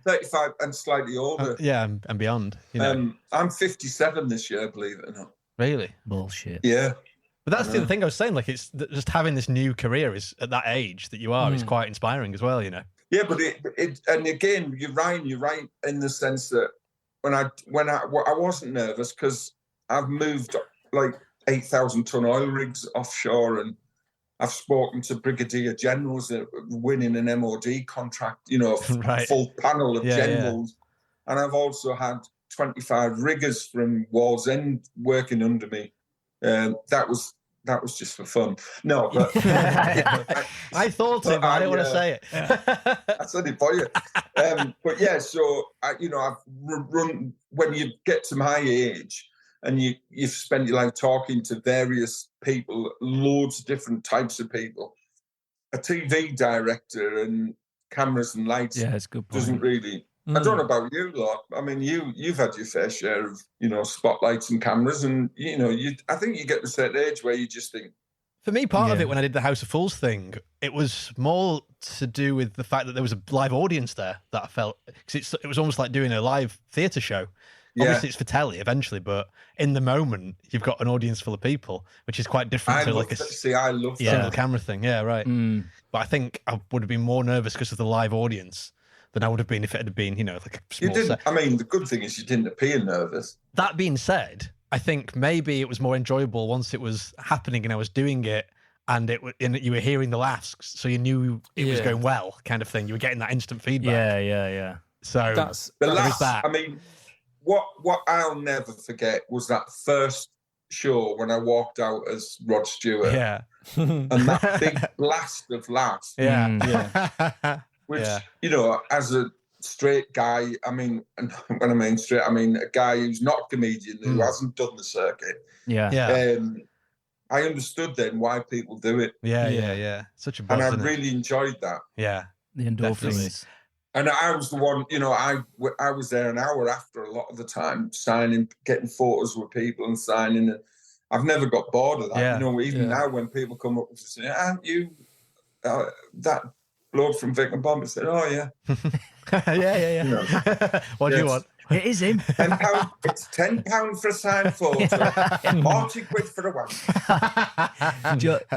35 and slightly older. And beyond. You know. I'm 57 this year, believe it or not. Really? Bullshit. Yeah. But that's the thing I was saying. Like, it's just having this new career is at that age that you are is quite inspiring as well. You know. Yeah, but and again, you're right in the sense that when I wasn't nervous because I've moved like 8,000-ton oil rigs offshore, and I've spoken to brigadier generals that are winning an MOD contract, you know, a full panel of generals. Yeah. And I've also had 25 riggers from Wall's End working under me. That was just for fun. No, but I thought it, but I didn't want to say it. I said it for you. But yeah, so I've run when you get to my age. And you've spent your life talking to various people, loads of different types of people. A TV director and cameras and lights it's a good point. Doesn't really. I don't know about you lot. I mean, you've had your fair share of spotlights and cameras, and I think you get to a certain age where you just think. For me, part of it when I did the House of Fools thing, it was more to do with the fact that there was a live audience there that I felt because it was almost like doing a live theatre show. Obviously, it's for telly eventually, but in the moment, you've got an audience full of people, which is quite different to like a single camera thing. Yeah, right. But I think I would have been more nervous because of the live audience than I would have been if it had been, like a small set. I mean, the good thing is you didn't appear nervous. That being said, I think maybe it was more enjoyable once it was happening and I was doing it, and you were hearing the laughs, so you knew it was going well, kind of thing. You were getting that instant feedback. Yeah. So that's the last. I mean. What I'll never forget was that first show when I walked out as Rod Stewart. Yeah. And that big blast of laughs. Yeah. Which, as a straight guy, I mean, and when I mean straight, I mean a guy who's not a comedian, who hasn't done the circuit. Yeah. I understood then why people do it. Yeah. Such a buzz, and I really enjoyed that. Yeah. The endorphins. Definitely. And I was the one, I was there an hour after a lot of the time, signing, getting photos with people and signing. And I've never got bored of that. Yeah. Even now when people come up and say, aren't you that bloke from Vic and Bob? I said, oh, yeah. Yeah. What do you want? It is him. £10, it's £10 for a signed photo, 40 quid for a one.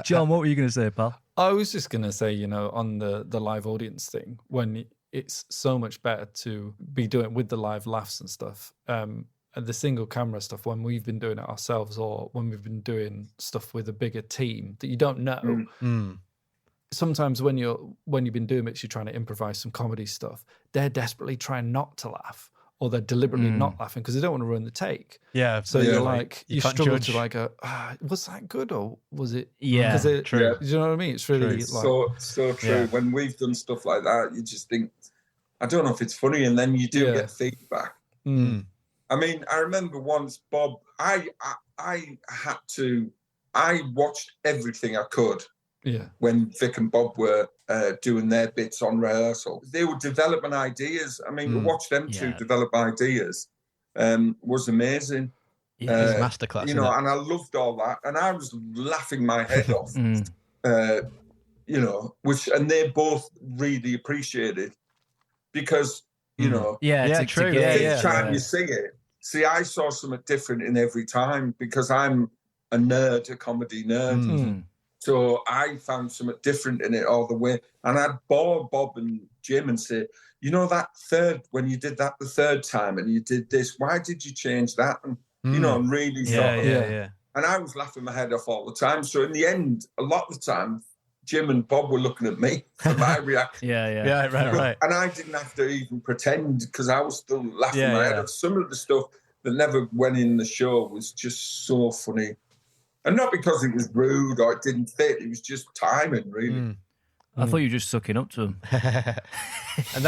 John, what were you going to say, pal? I was just going to say, on the live audience thing, when it's so much better to be doing with the live laughs and stuff, and the single camera stuff when we've been doing it ourselves, or when we've been doing stuff with a bigger team that you don't know. Sometimes when you've been doing it, you're trying to improvise some comedy stuff. They're desperately trying not to laugh, or they're deliberately not laughing because they don't want to ruin the take. Yeah. So you're like, you struggle judge. to like go, was that good or was it? Yeah. True. Do you know what I mean? It's really so true. Yeah. When we've done stuff like that, you just think, I don't know if it's funny, and then you do get feedback. I mean, I remember once, Bob, I watched everything I could. Yeah. When Vic and Bob were doing their bits on rehearsal, they were developing ideas. I mean, to watch them two develop ideas was amazing. Yeah, it's masterclass. And I loved all that, and I was laughing my head off. And they both really appreciated because true. Each time you see it, I saw something different in every time because I'm a nerd, a comedy nerd. So I found something different in it all the way. And I'd bore Bob and Jim and say, when you did that the third time and you did this, why did you change that? And, and really And I was laughing my head off all the time. So in the end, a lot of the time, Jim and Bob were looking at me for my reaction. Right. And I didn't have to even pretend because I was still laughing my head off. Some of the stuff that never went in the show was just so funny. And not because it was rude or it didn't fit. It was just timing, really. I thought you were just sucking up to him. I mean,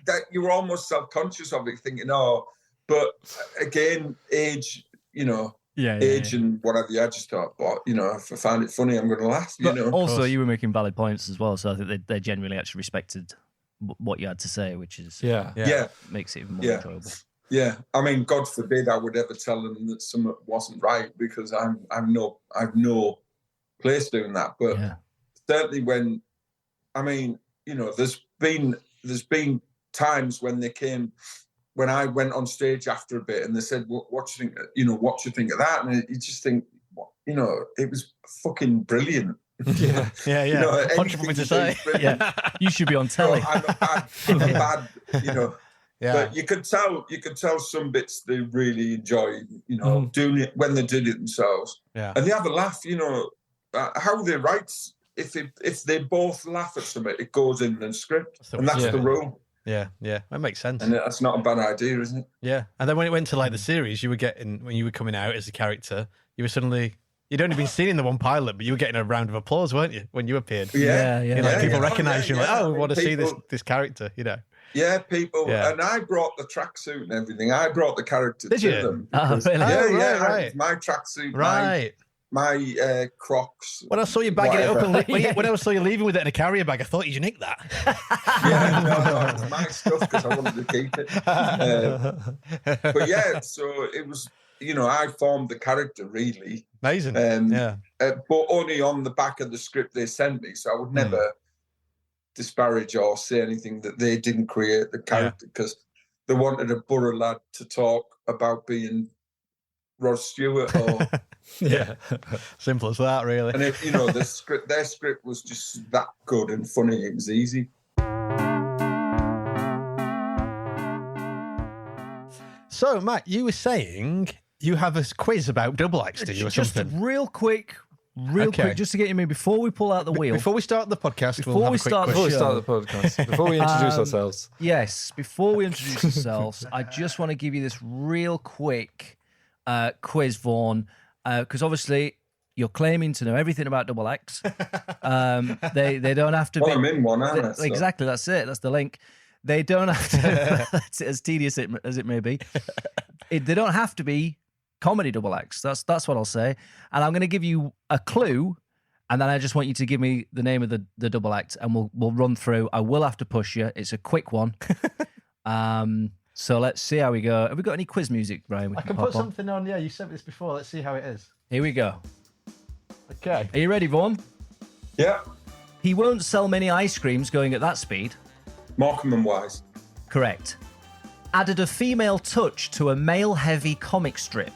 that you were almost self-conscious of it, thinking, but again, age, age and whatever. I just thought, if I find it funny, I'm going to laugh. But also, you were making valid points as well, so I think they genuinely actually respected what you had to say, which is makes it even more enjoyable. Yeah, I mean, God forbid I would ever tell them that something wasn't right, because I've no place doing that. But certainly when, I mean, you know, there's been times when when I went on stage after a bit and they said, what do you think, you know, what do you think of that? And you just think, you know, it was fucking brilliant. Yeah. You know, Punch for me to say. Yeah, you should be on telly. I'm a bad, you know. Yeah. But you could tell some bits they really enjoy, you know, doing it when they did it themselves. Yeah. And they have a laugh, you know, how they write. If they both laugh at something, it goes in the script, and that's the rule. Yeah, that makes sense. And that's not a bad idea, isn't it? Yeah. And then when it went to like the series, when you were coming out as a character, you were suddenly. You'd only been seen in the one pilot, but you were getting a round of applause, weren't you, when you appeared? Yeah. People recognised you, like, I want to see this character, you know. Yeah, people. Yeah. And I brought the tracksuit and everything. I brought the character to them. Because, really? Right. My tracksuit, my Crocs. When I saw you bagging it up, and when I saw you leaving with it in a carrier bag, I thought you'd nick that. No, it was my stuff because I wanted to keep it. But yeah, so it was, you know, I formed the character really. Amazing. But only on the back of the script they sent me. So I would never disparage or say anything that they didn't create the character, because they wanted a Borough lad to talk about being Rod Stewart or simple as that, really. And if you know their script was just that good and funny, it was easy. So Matt, you were saying you have a quiz about double acts, do you, or just something? Real quick, just to get you in before we pull out the wheel. Before we start the podcast, before we start the podcast, before we introduce ourselves. Yes, before we introduce ourselves, I just want to give you this real quick quiz, Vaughan, because obviously you're claiming to know everything about double acts. They don't have to be. I'm in one, aren't I? So. Exactly, that's it. That's the link. They don't have to, as tedious as it may be, they don't have to be comedy double acts. That's what I'll say. And I'm going to give you a clue, and then I just want you to give me the name of the double act, and we'll run through. I will have to push you. It's a quick one. So let's see how we go. Have we got any quiz music, Brian? I can put something on. Yeah, you sent me this before. Let's see how it is. Here we go. Okay. Are you ready, Vaughan? Yeah. He won't sell many ice creams going at that speed. Markham and Wise. Correct. Added a female touch to a male-heavy comic strip.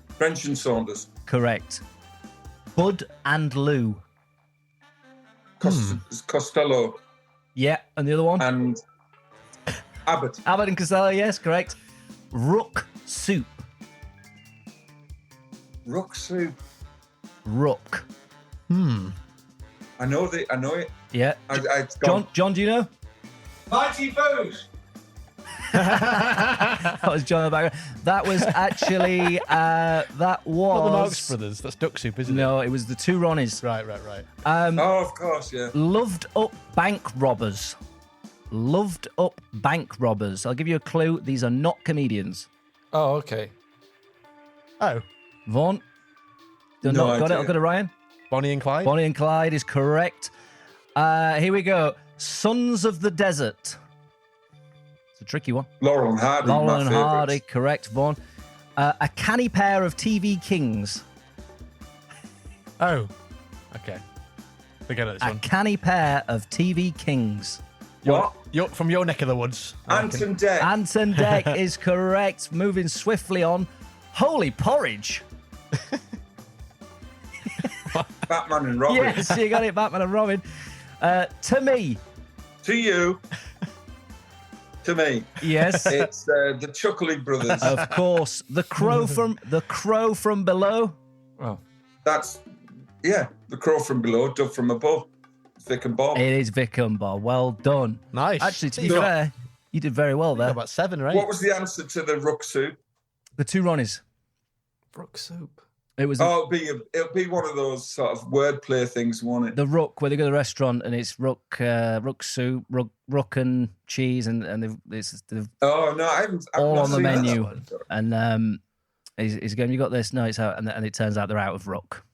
French and Saunders. Correct. Bud and Lou. Costello. Yeah, and the other one? And Abbott. Abbott and Costello, yes, correct. Rook Soup. Rook Soup. Rook. I know it. Yeah. John, do you know? Mighty Boosh. That was John in the background. That was actually Not the Marx Brothers. That's Duck Soup, isn't it? No, it was the two Ronnies. Right. Of course, yeah. Loved Up Bank Robbers. Loved Up Bank Robbers. I'll give you a clue. These are not comedians. Oh, okay. Oh. Vaughan? Got it? I've got it, Ryan. Bonnie and Clyde? Bonnie and Clyde is correct. Here we go. Sons of the Desert. It's a tricky one. Laurel and Hardy. Laurel and Hardy, correct, Vaughan. A canny pair of TV kings. Oh. Okay. Forget this one. A canny pair of TV kings. You're from your neck of the woods. Anton Deck. Anton Deck is correct. Moving swiftly on. Holy porridge. Batman and Robin. Yes, you got it, Batman and Robin. To me. To you. To me. Yes. It's the Chuckley Brothers. Of course. The Crow from Below. Oh. That's, The Crow from Below, Dove from Above. Vic and Bob. It is Vic and Bob. Well done. Nice. Actually, to be fair, you did very well there. About 7 or 8. What was the answer to the Rook Soup? The two Ronnies. Rook Soup. It was. It'll be one of those sort of wordplay things, won't it? The Rook, where they go to the restaurant and it's Rook Soup, Rook and cheese, and they've oh no, I haven't. All on the menu, and he's going. You got this? No, it's out, and it turns out they're out of Rook.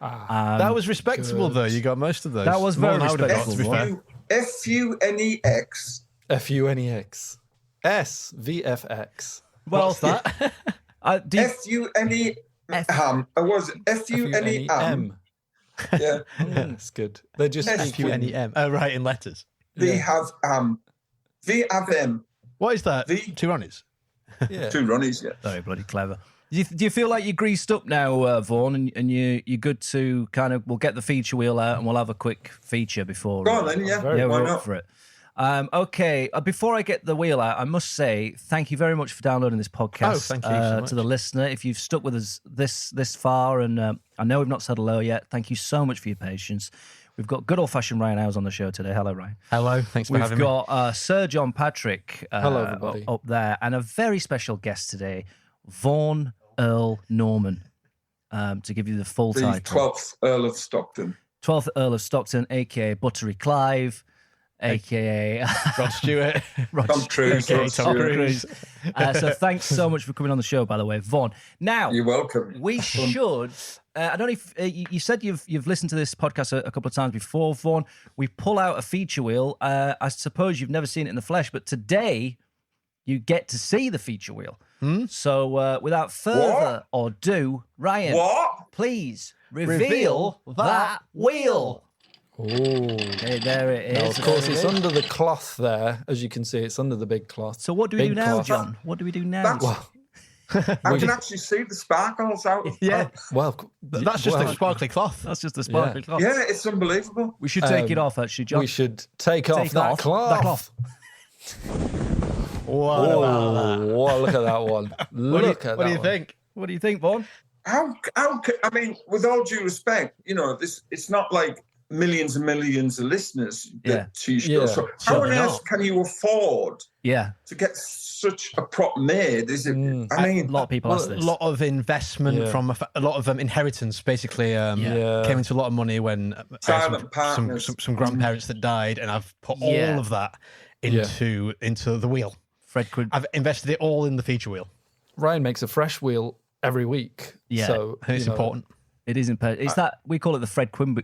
That was respectable, though. You got most of those. That was very respectable. FUNEX. FUNEX. VFX. Well, What's that? FUNE ham. Was it FUNE ham? Yeah. That's good. They're just FUNEM. Oh, right, in letters. We have we have What is that? V- 2 Ronnies? Yeah. 2 Ronnies, yeah. Very bloody clever. Do you feel like you're greased up now, Vaughan, and you're good to kind of, we'll get the feature wheel out and we'll have a quick feature before. Go on then, yeah. Yeah, Why we're not? up for it. Okay, before I get the wheel out, I must say thank you very much for downloading this podcast. Oh, thank you so much. To the listener. If you've stuck with us this far, and I know we've not said hello yet, thank you so much for your patience. We've got good old-fashioned Ryan Howes on the show today. Hello, Ryan. Hello, thanks for having We've me. got Sir John Patrick Hello, everybody. up there, and a very special guest today, Vaun Earl Norman, to give you the full The title. 12th Earl of Stockton. 12th Earl of Stockton, a.k.a. Buttery Clive, a.k.a. Rod Stewart. Tom Cruise. Okay, Rod Tom Stewart. Cruise. So thanks so much for coming on the show, by the way, Vaughan. Now, You're welcome. we should. I don't know if you said you've listened to this podcast a couple of times before, Vaughan. We pull out a feature wheel. I suppose you've never seen it in the flesh, but today you get to see the feature wheel. So without further ado, Ryan, please reveal that wheel. Oh. Hey, there it is. Now, of course, it's under the cloth there. As you can see, it's under the big cloth. So what do we Big do now, cloth. John? What do we do now? That's- I can actually see the sparkles out of Yeah. Well, That's just a sparkly cloth. That's just a sparkly cloth. Yeah, it's unbelievable. We should take it off, actually, John. we should take off that cloth. That cloth. What about that? Whoa, look at that one. Look at that What do you one. think? What do you think, Vaughan? How I mean, with all due respect, it's not like millions and millions of listeners that she's got. Yeah, So how on certainly earth not. can you afford Yeah, to get such a prop made? Is it? I a mean, lot of people ask A this. lot of investment Yeah. from a lot of inheritance, basically, came into a lot of money when I had Silent partners. some grandparents that died, and I've put Yeah. all of that into the wheel. Fred could. I've invested it all in the feature wheel. Ryan makes a fresh wheel every week. Yeah. So, I think it's important. It is important. It's that we call it the Fred Quimby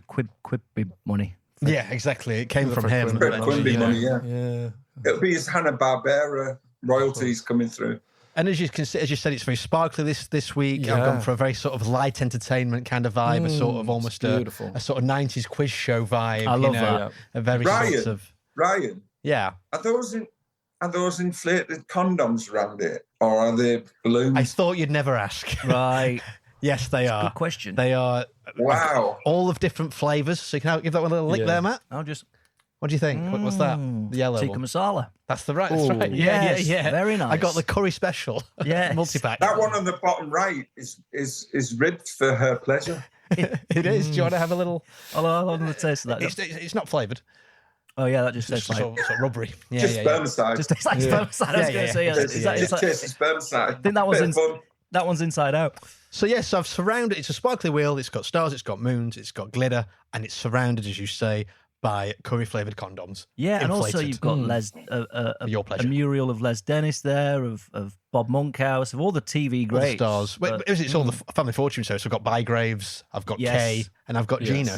money. Yeah, exactly. It came from him. Fred Quimby money, yeah. Yeah. It'll be his Hanna-Barbera royalties coming through. And as you said, it's very sparkly this week. I've Yeah. gone for a very sort of light entertainment kind of vibe, a sort of almost beautiful. a sort of 90s quiz show vibe. I love that. A very Ryan. sort of Ryan, yeah. are those inflated condoms around it, or are they balloons? I thought you'd never ask. Right. Yes, they are. Good question. They are Wow. all of different flavours. So you can give that one a little lick Yeah. there, Matt. I'll just What do you think? What's that? The yellow tikka one. masala. That's the right. That's Ooh. right. Yes, Yeah. very nice. I got the curry special. Yes. Multi-pack. That one on the bottom right is ribbed for her pleasure. It is. Do you want to have a little? I'll have the taste of that. It's not flavoured. Oh yeah, that just It's tastes sort like. of rubbery. Yeah, Just yeah, yeah. spermicide. Just tastes like spermicide. I was Yeah, going to yeah, say. yeah. Is that, Just tastes spermicide. I think that was Bit of fun. that one's inside out. So yes, I've surrounded. It's a sparkly wheel. It's got stars. It's got moons. It's got glitter, and it's surrounded, as you say, by curry flavored condoms. Yeah, and also Inflated. you've got Les, Your a pleasure. mural of Les Dennis there, of Bob Monkhouse, of all the TV All the greats. stars. Wait, But- it's all the Family Fortune show. So I've got Bygraves, I've got Yes. Kay, and I've got Gino.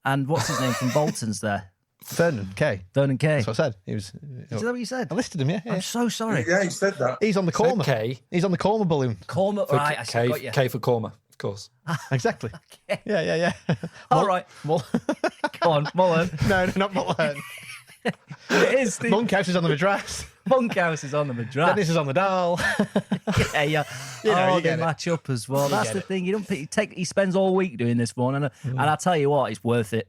And what's his name from Bolton's there? Vernon Kay. Vernon Kay. That's what I said. He was. Is that what you said? I listed him. Yeah. I'm so sorry. Yeah, he said that. He's on the Korma. K. He's on the Korma balloon. Korma, For right? I K, got you. K for Korma, of course. Exactly. Yeah. All right, Mull- go on, Mullen. no, not Mullen. It is. The Monkhouse is on the madras. Monkhouse is on the madras. Dennis is on the dial. Yeah. You know, Oh, you they get it. match up as well. That's get the it. thing. You don't pick, he spends all week doing this one, and I tell you what, it's worth it.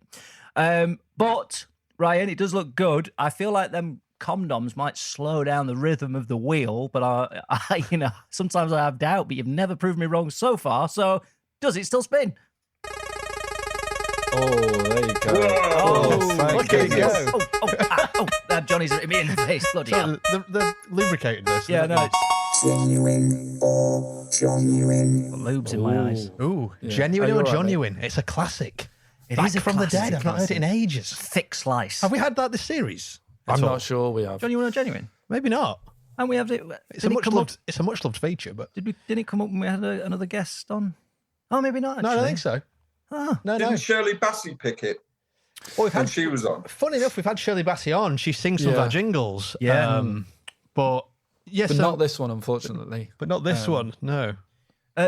But Ryan, it does look good. I feel like them condoms might slow down the rhythm of the wheel, but I sometimes I have doubt. But you've never proved me wrong so far. So does it still spin? Oh, there you go. Whoa. thank Look at it goodness. go. Johnny's hit me in the face. Bloody hell. So the lubricated this. Yeah, no, it's Genuine or genuine? lubes in my eyes. Ooh, Yeah. genuine Are you or all right, genuine? It's a classic. It Back is a from the classic, dead. I've not heard it in ages. Thick slice. Have we had that this series? I'm at all? not sure we have. Genuine or genuine? Maybe not. And we have it. It's a much loved feature, but Didn't it come up when we had another guest on? Oh, maybe not. no, I Actually. don't think so. Oh. No. Didn't Shirley Bassey pick it Well, we've when had. she was on? Funny enough, we've had Shirley Bassey on. She sings some of Yeah. our jingles. Yeah. But yes, but not this one, unfortunately. But not this one, no.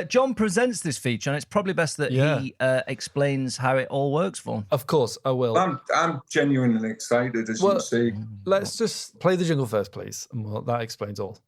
John presents this feature, and it's probably best that he explains how it all works for him. Of course, I will. I'm genuinely excited, as you see. Let's just play the jingle first, please, and that explains all.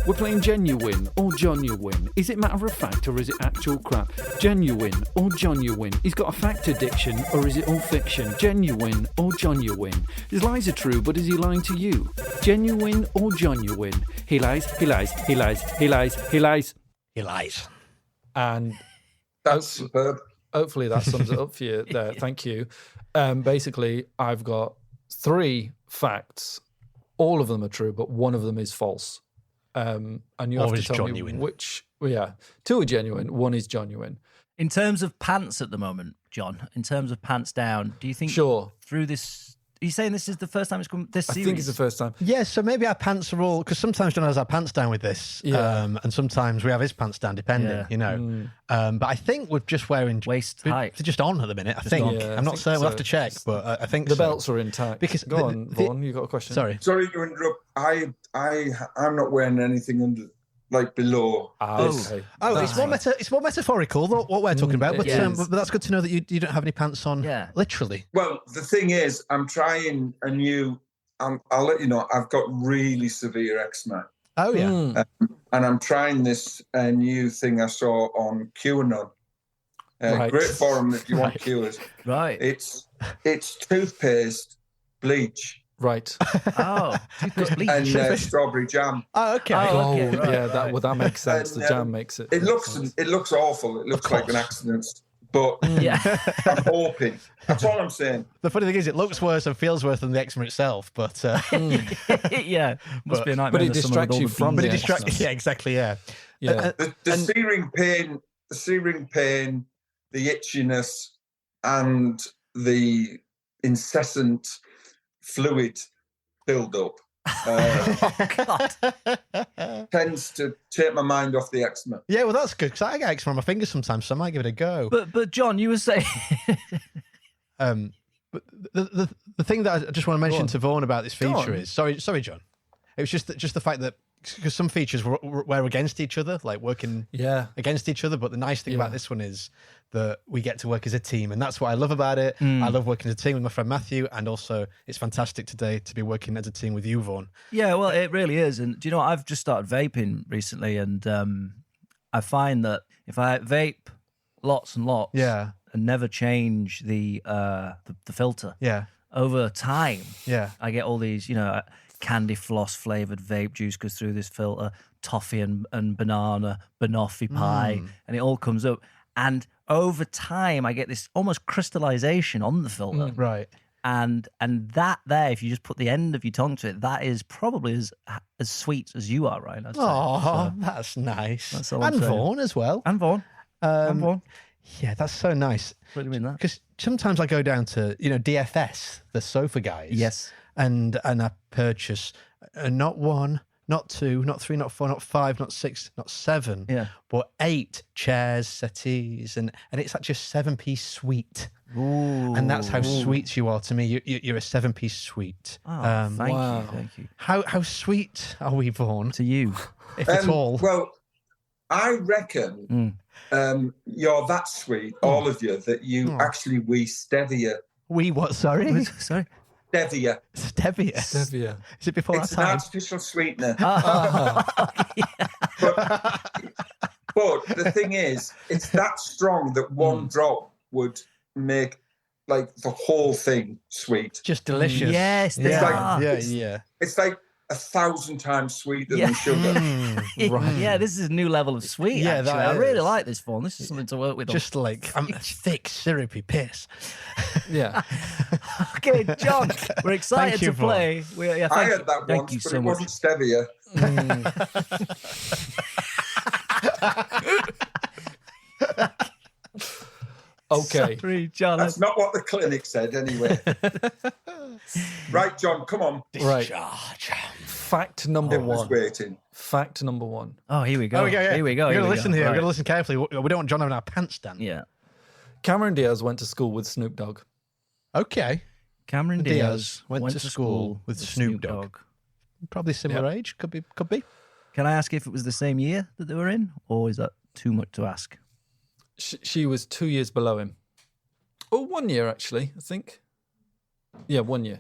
We're playing genuine or genuine. Is it matter of fact or is it actual crap? Genuine or genuine. He's got a fact addiction or is it all fiction? Genuine or genuine. His lies are true, but is he lying to you? Genuine or genuine. He lies, he lies, he lies, he lies, he lies. He lies. And that's superb. Hopefully that sums it up for you there. Thank you. Basically, I've got 3 facts. All of them are true, but one of them is false. And you have to tell me which. Well, yeah, 2 are genuine, 1 is genuine. In terms of pants at the moment, John, in terms of pants down, do you think through this... Are you saying this is the first time it's come this series? I think it's the first time. Yeah, so maybe our pants are all... Because sometimes John has our pants down with this, and sometimes we have his pants down, depending, you know. But I think we're just wearing... Waist height. They're just on at the minute, I think. I'm not certain, we'll have to check, but I think the belts are intact. Because Go on, Vaughan, you got a question? Sorry to interrupt. I'm not wearing anything under... like below. Okay. It's more metaphorical what we're talking about, but that's good to know that you don't have any pants on. Literally. Well, the thing is, I'm trying a new. I'll let you know. I've got really severe eczema. Oh yeah. And I'm trying this new thing I saw on QAnon. Great forum if you want cures. Right. It's toothpaste, bleach. Right. Toothpaste bleach. And strawberry jam. Oh, okay. Right, that makes sense. The jam makes it. It looks awful. It looks like an accident. But I'm hoping. That's all I'm saying. The funny thing is, it looks worse and feels worse than the eczema itself. But yeah, must be a nightmare. But it distracts you from. But it distracts. Yeah, exactly. Yeah. The searing pain, the itchiness, and the incessant fluid build-up tends to take my mind off the eczema. Yeah, well, that's good because I get eczema on my fingers sometimes, so I might give it a go. But John, you were saying, but the thing that I just want to mention to Vaughan about this feature is sorry, John. It was just the fact that because some features we're against each other, like working against each other. But the nice thing about this one is that we get to work as a team, and that's what I love about it. I love working as a team with my friend Matthew, and also it's fantastic today to be working as a team with you, Vaughan. Yeah, well, it really is. And do you know what? I've just started vaping recently, and I find that if I vape lots and lots, and never change the filter, over time, I get all these, candy floss flavored vape juice goes through this filter, toffee and banana banoffee pie, and it all comes up. And over time, I get this almost crystallization on the filter, right? And that there, if you just put the end of your tongue to it, that is probably as sweet as you are, right? Oh, that's nice. That's all and Vaughan as well. And Vaughan. Yeah, that's so nice. What do you mean that? Because sometimes I go down to DFS, the sofa guys. Yes. And I purchase not 1, not 2, not 3, not 4, not 5, not 6, not 7, but 8 chairs, settees, and it's actually a 7-piece suite. Ooh. And that's how sweet you are to me. You're a 7-piece suite. Oh, thank you. How sweet are we, Vaughan? To you, if at all. Well, I reckon you're that sweet, all of you, that you actually stevia. We what? Sorry. Sorry. Stevia. Stevia. Is it before it's our time? An artificial sweetener. But the thing is, it's that strong that one drop would make like the whole thing sweet. Just delicious. Yes, they are. It's like 1,000 times sweeter than sugar. Right. Yeah, this is a new level of sweet. Yeah, actually. I really like this Vaughan. This is something to work with. Just like thick, syrupy piss. Yeah. Okay, John, we're excited to play. I had that once, but it wasn't stevia. Okay. Sorry, John. That's not what the clinic said, anyway. Right, John, come on. Right. Fact number 1. Waiting. Fact number 1. Oh, here we go. Here we go. Here we go. We're going to listen here. Right. We're going to listen carefully. We don't want John having our pants down. Yeah. Cameron Diaz went to school with Snoop Dogg. Okay. Cameron Diaz went to school with Snoop Dogg. Probably similar age. Could be. Can I ask if it was the same year that they were in, or is that too much to ask? She was 2 years below him. Oh, 1 year, actually, I think. Yeah, 1 year.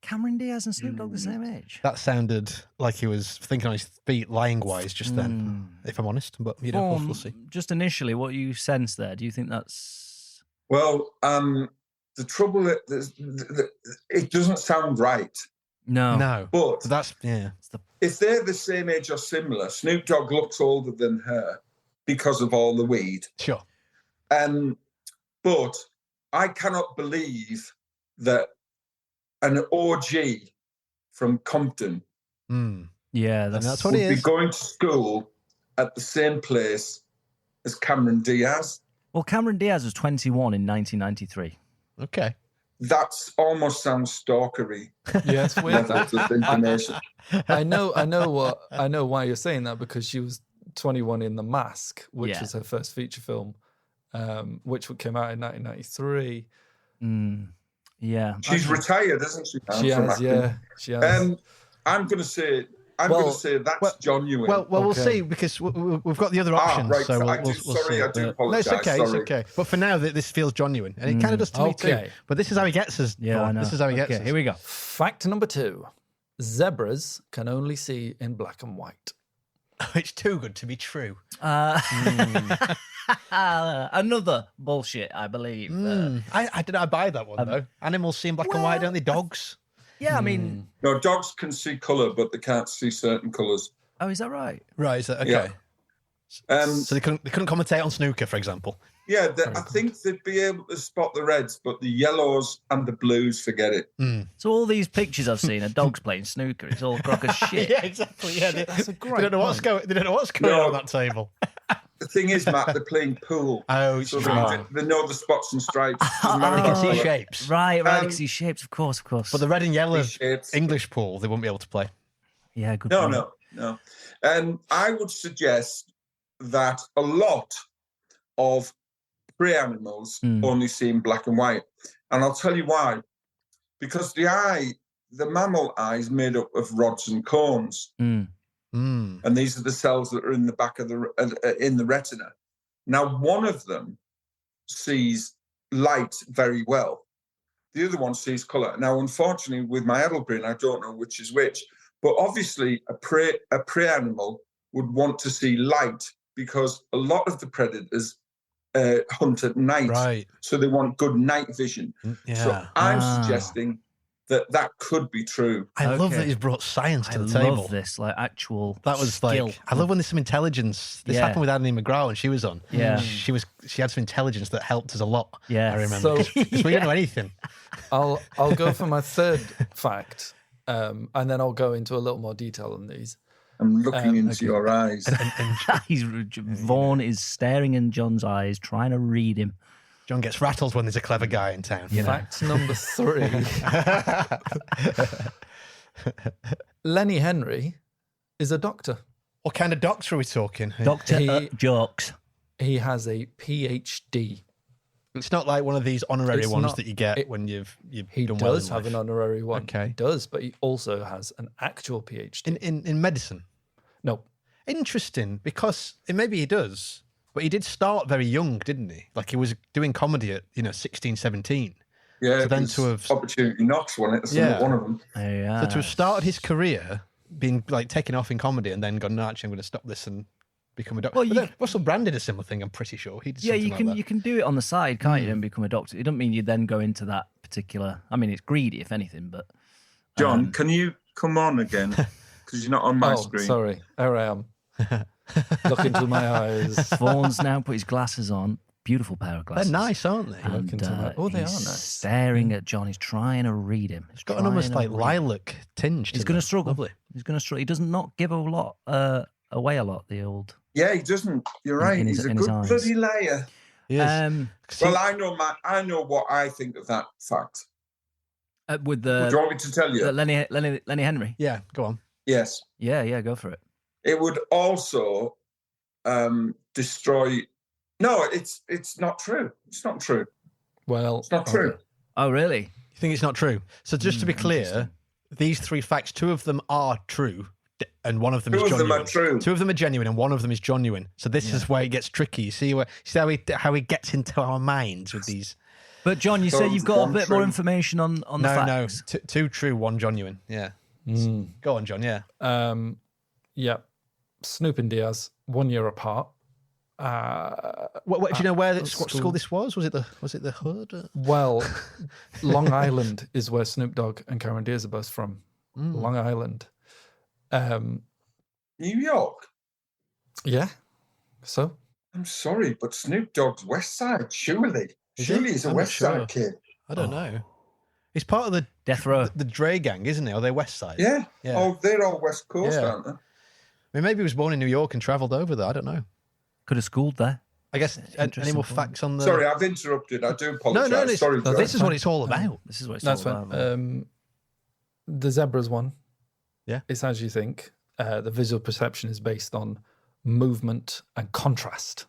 Cameron Diaz and Snoop Dogg the same age? That sounded like he was thinking on his feet, lying-wise, just then, if I'm honest. But, we'll see. Just initially, what you sense there, do you think that's... Well, the trouble is, it doesn't sound right. No. But that's, if they're the same age or similar, Snoop Dogg looks older than her because of all the weed. Sure. But I cannot believe that an OG from Compton that's what would it be is. going to school at the same place as Cameron Diaz. Well, Cameron Diaz was 21 in 1993. Okay. That almost sounds stalkery. Yeah, it's weird. Information. I know why you're saying that, because she was 21 in The Mask, which was her first feature film, which came out in 1993. Yeah, she's retired, isn't she? She has. I'm going to say that's genuine. Well, we'll see, because we've got the other options. Right. So we'll see. I do apologise. No, it's okay. But for now, this feels genuine, and it kind of does to me too. But this is how he gets us. Yeah, I know. This is how he gets us. Here we go. Fact number 2: zebras can only see in black and white. It's too good to be true. Another bullshit, I believe. I buy that one though. Animals see in black and white, don't they? Dogs. Yeah, I mean... No, dogs can see colour, but they can't see certain colours. Oh, is that right? Right, is that okay? Yeah. So they couldn't commentate on snooker, for example? Yeah, I think they'd be able to spot the reds, but the yellows and the blues, forget it. So all these pictures I've seen of dogs playing snooker, it's all a crock of shit. Yeah, exactly. Yeah, that's a great They don't know what's going on that table. The thing is, Matt, they're playing pool. Oh, so they know the spots and stripes. They can see shapes. Right, they can see shapes, of course. But the red and yellow English pool, they won't be able to play. Yeah, good point. No. I would suggest that a lot of prey animals only see in black and white. And I'll tell you why. Because the mammal eye is made up of rods and cones. And these are the cells that are in the back of in the retina. Now, one of them sees light very well. The other one sees colour. Now, unfortunately, with my adult brain, I don't know which is which. But obviously, a prey animal would want to see light, because a lot of the predators hunt at night. Right. So they want good night vision. Yeah. So I'm suggesting that could be true. I love that he's brought science to the table. I love this, like actual That was skill. like, I love when there's some intelligence. This happened with Annie McGraw when she was on. Yeah. She had some intelligence that helped us a lot. Yeah. I remember. Because we don't know anything. I'll go for my third fact, and then I'll go into a little more detail on these. I'm looking into your eyes. Vaughan is staring in John's eyes, trying to read him. John gets rattled when there's a clever guy in town. Fact number 3. Lenny Henry is a doctor. What kind of doctor are we talking? Dr. Jokes. He has a PhD. It's not like one of these honorary ones that you get when you've He done well does in have life. an honorary one. Okay. He does, but he also has an actual PhD. In medicine? No. Interesting, because maybe he does, but he did start very young, didn't he? Like he was doing comedy at 16, 17. Yeah, so then to have Opportunity Knocks won it. One of them. So to have started his career, being like taken off in comedy, and then gone, no, actually, I'm going to stop this and become a doctor. Well, then Russell Brand did a similar thing. I'm pretty sure he did. Yeah, something like that. you can do it on the side, can't you? And become a doctor. It doesn't mean you then go into that particular. I mean, it's greedy, if anything. But John, can you come on again? Because you're not on my screen. Sorry, here I am. Look into my eyes. Vaughan's now put his glasses on. Beautiful pair of glasses. They're nice, aren't they? And, they are nice. Staring at John. He's trying to read him. It's got an almost like lilac tinge. He's going to struggle. Lovely. He's going to struggle. He does not give away a lot. The old. Yeah, he doesn't. You're right. He's a good bloody liar. Yes. Well, I know what I think of that fact. With the. Do you want me to tell you? Lenny Henry. Yeah, go on. Yes. Yeah, go for it. It would also destroy No, it's not true. It's not true. Well, it's not true. Oh, really? You think it's not true? So just to be clear, these 3 facts, 2 of them are true, and one of them is genuine. 2 of them are true. 2 of them are genuine, and one of them is genuine. So this is where it gets tricky. You see how he gets into our minds with these. But John, you say you've got a bit more information on the facts. No, 2 true, 1 genuine. Yeah. Go on, John. Yeah. Yeah. Snoop and Diaz, 1 year apart. Do you know what school this was? Was it the Hood? Well, Long Island is where Snoop Dogg and Cameron Diaz are both from. Long Island. New York? Yeah. So? I'm sorry, but Snoop Dogg's West Side, surely. Surely he's a West Side kid. I don't know. He's part of the Death Row. The Dre gang, isn't he? Or they West Side? Yeah. Oh, they're all West Coast, aren't they? I mean, maybe he was born in New York and travelled over there. I don't know. Could have schooled there. I guess. Any more facts on the? Sorry, I've interrupted. I do apologise. No, sorry. This is what it's all about. This is what it's That's all about. The zebras one. Yeah. It's as you think. The visual perception is based on movement and contrast,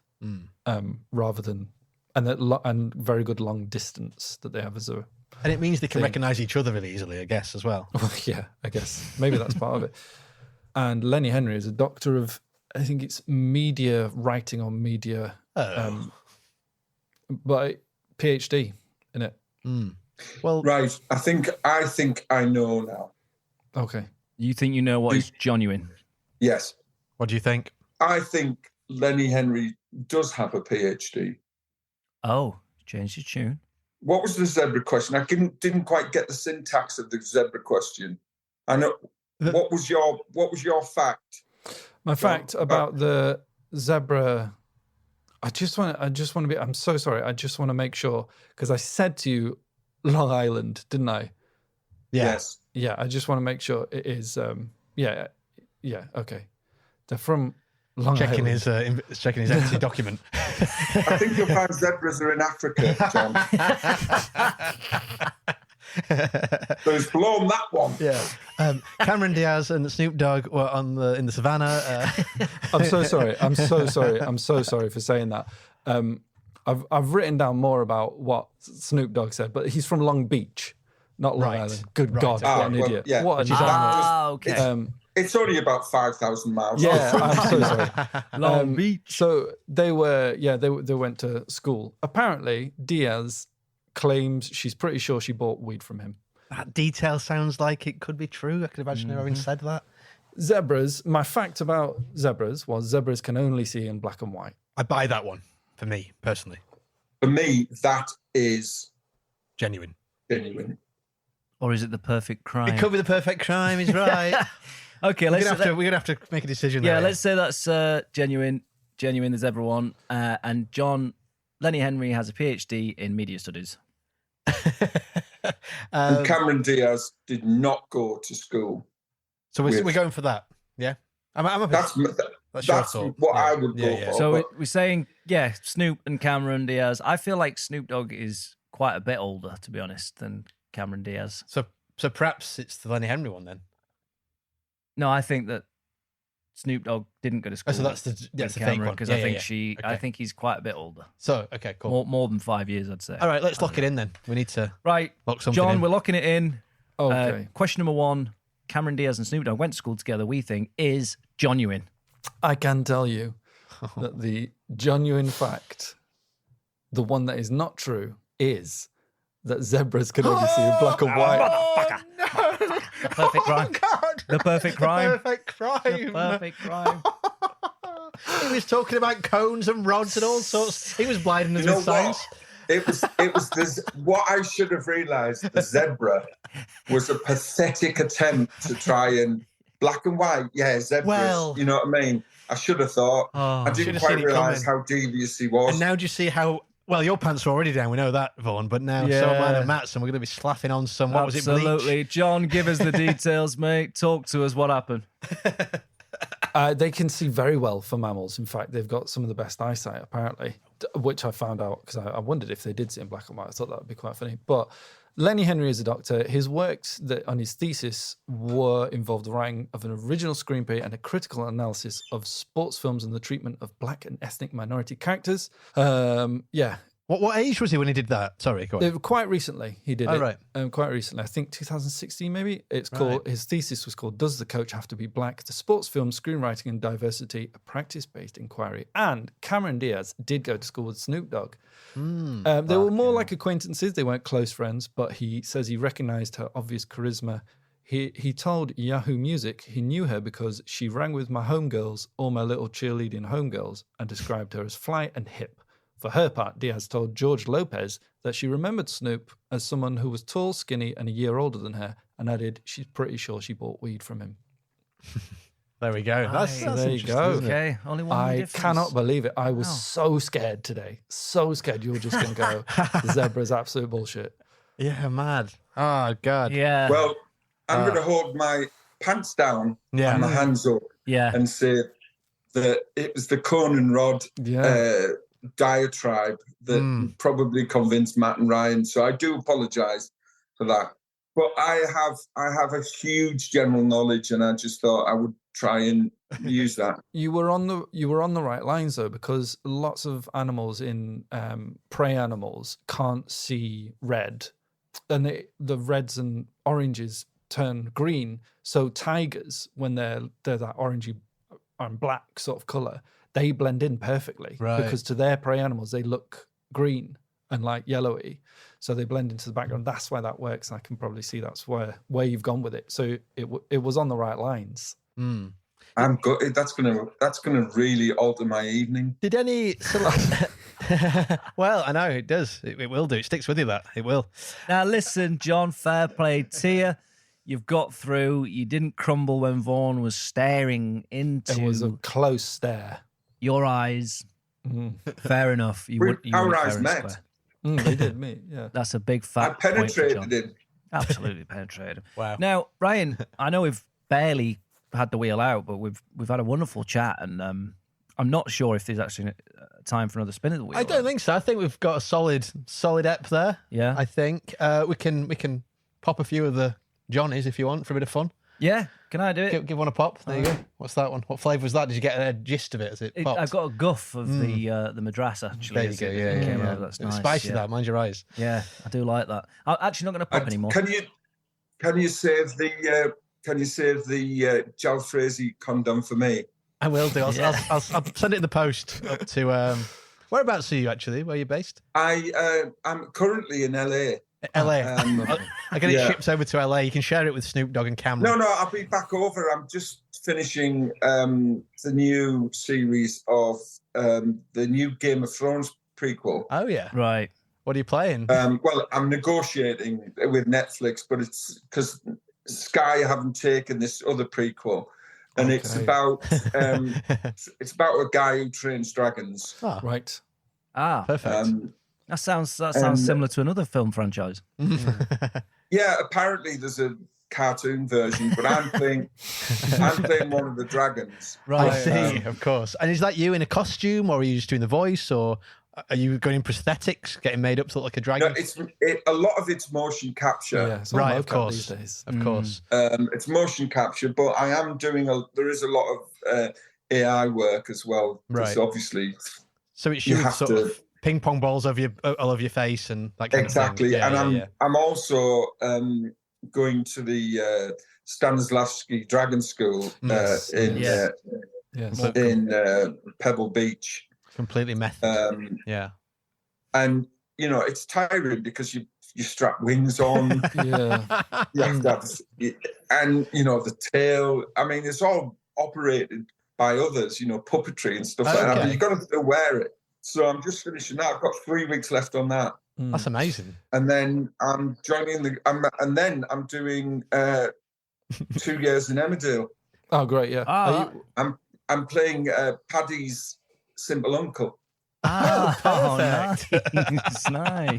rather than and very good long distance that they have as a. And it means they can recognise each other really easily, I guess, as well. Yeah, I guess maybe that's part of it. And Lenny Henry is a doctor of, I think it's media writing or media, but PhD in it. Well, right. I think I know now. Okay. You think you know what is genuine? Yes. What do you think? I think Lenny Henry does have a PhD. Oh, changed your tune. What was the zebra question? I didn't quite get the syntax of the zebra question. I know. What was your fact? My fact about the zebra. I just want to be. I'm so sorry. I just want to make sure because I said to you, Long Island, didn't I? Yes. Yeah. I just want to make sure it is. Yeah. Okay. They're from Long checking Island. Checking his empty document. I think you'll find zebras are in Africa, John. So he's blown that one. Yeah. Cameron Diaz and Snoop Dogg were in the savannah. I'm so sorry. I'm so sorry for saying that. I've written down more about what Snoop Dogg said, but he's from Long Beach, not Long Island. Good God, what an idiot! Yeah. What a okay. It's only about 5,000 miles. Yeah, I'm so sorry. Long Beach. So they went to school. Apparently, Diaz claims she's pretty sure she bought weed from him. That detail sounds like it could be true. I could imagine her having said that. Zebras. My fact about zebras was zebras can only see in black and white. I buy that one for me personally. For me, that is genuine. Or is it the perfect crime? It could be the perfect crime. He's right. Okay, we're gonna have to make a decision. Yeah, there. let's say that's genuine. The zebra one. And John, Lenny Henry has a PhD in media studies. And Cameron Diaz did not go to school. So we're going for that. Yeah, that's what I would go for. So we're saying Snoop and Cameron Diaz. I feel like Snoop Dogg is quite a bit older, to be honest, than Cameron Diaz. So perhaps it's the Lenny Henry one then. No, I think that Snoop Dogg didn't go to school. So that's the fake one because I think he's quite a bit older. So okay, cool. More than 5 years, I'd say. All right, let's lock it in then. We need to lock something John, in. we're locking it in. Okay. Question number 1: Cameron Diaz and Snoop Dogg went to school together. We think is genuine. I can tell you that the genuine fact, the one that is not true, is that zebras can only see in black and white. No. The perfect crime. The perfect crime. The perfect crime. The perfect crime. He was talking about cones and rods and all sorts. He was blinding us with science. It was this. What I should have realised, the zebra was a pathetic attempt to try and black and white. Yeah, zebras. Well, you know what I mean? I should have thought. I didn't quite realise how devious he was. And now do you see how? Well, your pants are already down. We know that, Vaughan. But now so are mine and Matt's, and we're going to be slapping on some. What was it? Absolutely, John. Give us the details, mate. Talk to us. What happened? They can see very well for mammals. In fact, they've got some of the best eyesight, apparently, which I found out because I wondered if they did see in black and white. I thought that would be quite funny. But Lenny Henry is a doctor. His works on his thesis involved the writing of an original screenplay and a critical analysis of sports films and the treatment of black and ethnic minority characters. What age was he when he did that? Sorry, go on. Quite recently he did it. Right. Quite recently, I think 2016 maybe. It's called. His thesis was called "Does the Coach Have to Be Black? The Sports Film, Screenwriting and Diversity: A Practice-Based Inquiry." And Cameron Diaz did go to school with Snoop Dogg. They were more like acquaintances. They weren't close friends, but he says he recognized her obvious charisma. He told Yahoo Music he knew her because she rang with my homegirls or my little cheerleading homegirls and described her as fly and hip. For her part, Diaz told George Lopez that she remembered Snoop as someone who was tall, skinny, and a year older than her, and added she's pretty sure she bought weed from him. There we go. That's there you go. Okay, only one I difference. cannot believe it. I was so scared today. So scared you were just going to go, Zebra's absolute bullshit. Yeah, mad. Oh, God. Yeah. Well, I'm going to hold my pants down and my hands up and say that it was the Conan Rod diatribe that probably convinced Matt and Ryan. So I do apologise for that. But I have a huge general knowledge, and I just thought I would try and use that. You were on the right lines though, because lots of animals in prey animals can't see red, and the reds and oranges turn green. So tigers, when they're that orangey and black sort of color, they blend in perfectly because to their prey animals they look green and like yellowy, so they blend into the background. That's why that works, and I can probably see that's where you've gone with it. So it was on the right lines. I'm good. That's gonna really alter my evening. Did any? Well, I know it does. It will do. It sticks with you. That it will. Now listen, John. Fair play to you. You've got through. You didn't crumble when Vaughan was staring into. It was a close stare. Your eyes. Fair enough. Our eyes met. They did meet. Yeah, that's a big fact. I penetrated him. Absolutely penetrated him. Wow. Now, Ryan, I know we've barely had the wheel out, but we've had a wonderful chat, and I'm not sure if there's actually time for another spin of the wheel. I don't think so. I think we've got a solid ep there. Yeah. I think we can pop a few of the Johnnies if you want for a bit of fun. Yeah. Can I do it? Give one a pop. There you go. What's that one? What flavour was that? Did you get a gist of it as it popped? I've got a guff of the Madras actually. There you go. Yeah. That's nice. Spicy that. Mind your eyes. Yeah, I do like that. I'm actually not going to pop anymore. Can you save the Jalfrezi condom for me? I will do. I'll send it in the post up to. Whereabouts are you actually? Where are you based? I'm currently in LA. LA. I get it shipped over to LA. You can share it with Snoop Dogg and Cameron. No, I'll be back over. I'm just finishing the new series of the new Game of Thrones prequel. Oh yeah, right. What are you playing? Well, I'm negotiating with Netflix, but it's because Sky haven't taken this other prequel, and it's about a guy who trains dragons. Oh. Right. Perfect. That sounds similar to another film franchise. Yeah, apparently there's a cartoon version, but I'm playing one of the dragons. Right, I see, of course. And is that you in a costume, or are you just doing the voice, or are you going in prosthetics, getting made up to look like a dragon? No, a lot of it's motion capture. Yeah, it's right, of course. These days. Of course. It's motion capture, but I am doing there is a lot of AI work as well. Right. Obviously. So it's you sort of ping pong balls all over your face and that kind of thing. Yeah, and I'm also going to the Stanislavski Dragon School in Pebble Beach. Completely method. And it's tiring because you strap wings on. Yeah. You have to have, and the tail. I mean, it's all operated by others. Puppetry and stuff like that. But you've got to still wear it. So I'm just finishing that. I've got 3 weeks left on that. That's amazing. And then I'm joining and then I'm doing 2 years in Emmerdale. Oh, great! Yeah. I'm playing Paddy's simple uncle. Perfect. Nice.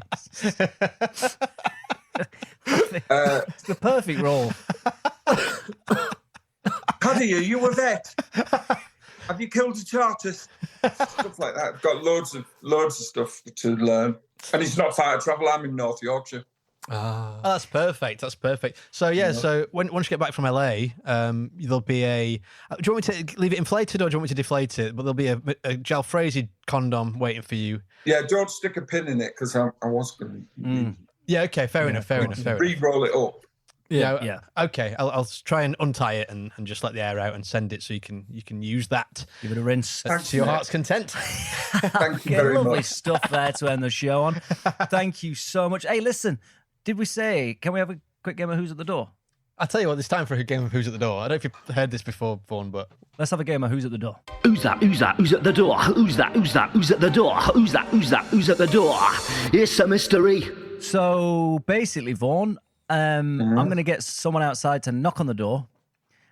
It's the perfect role. Paddy, are you a vet? Have you killed a tortoise? Stuff like that. I've got loads of stuff to learn. And it's not far to travel. I'm in North Yorkshire. Oh, that's perfect. That's perfect. So so once you get back from LA, there'll be a. Do you want me to leave it inflated or do you want me to deflate it? But there'll be a jalfrezi condom waiting for you. Yeah, don't stick a pin in it because I was going to. Yeah. Okay. Fair enough. Re-roll it up. Yeah. Okay. I'll try and untie it and just let the air out and send it so you can use that. Give it a rinse. To your heart's content. Thank you very lovely much. stuff there to end the show on. Thank you so much. Hey, listen, did we say, can we have a quick game of Who's at the Door? I'll tell you what, it's time for a game of Who's at the Door. I don't know if you've heard this before, Vaughan, but... Let's have a game of Who's at the Door. Who's that? Who's that? Who's at the door? Who's that? Who's that? Who's at the door? Who's that? Who's that? Who's at the door? It's a mystery. So basically, Vaughan, I'm going to get someone outside to knock on the door,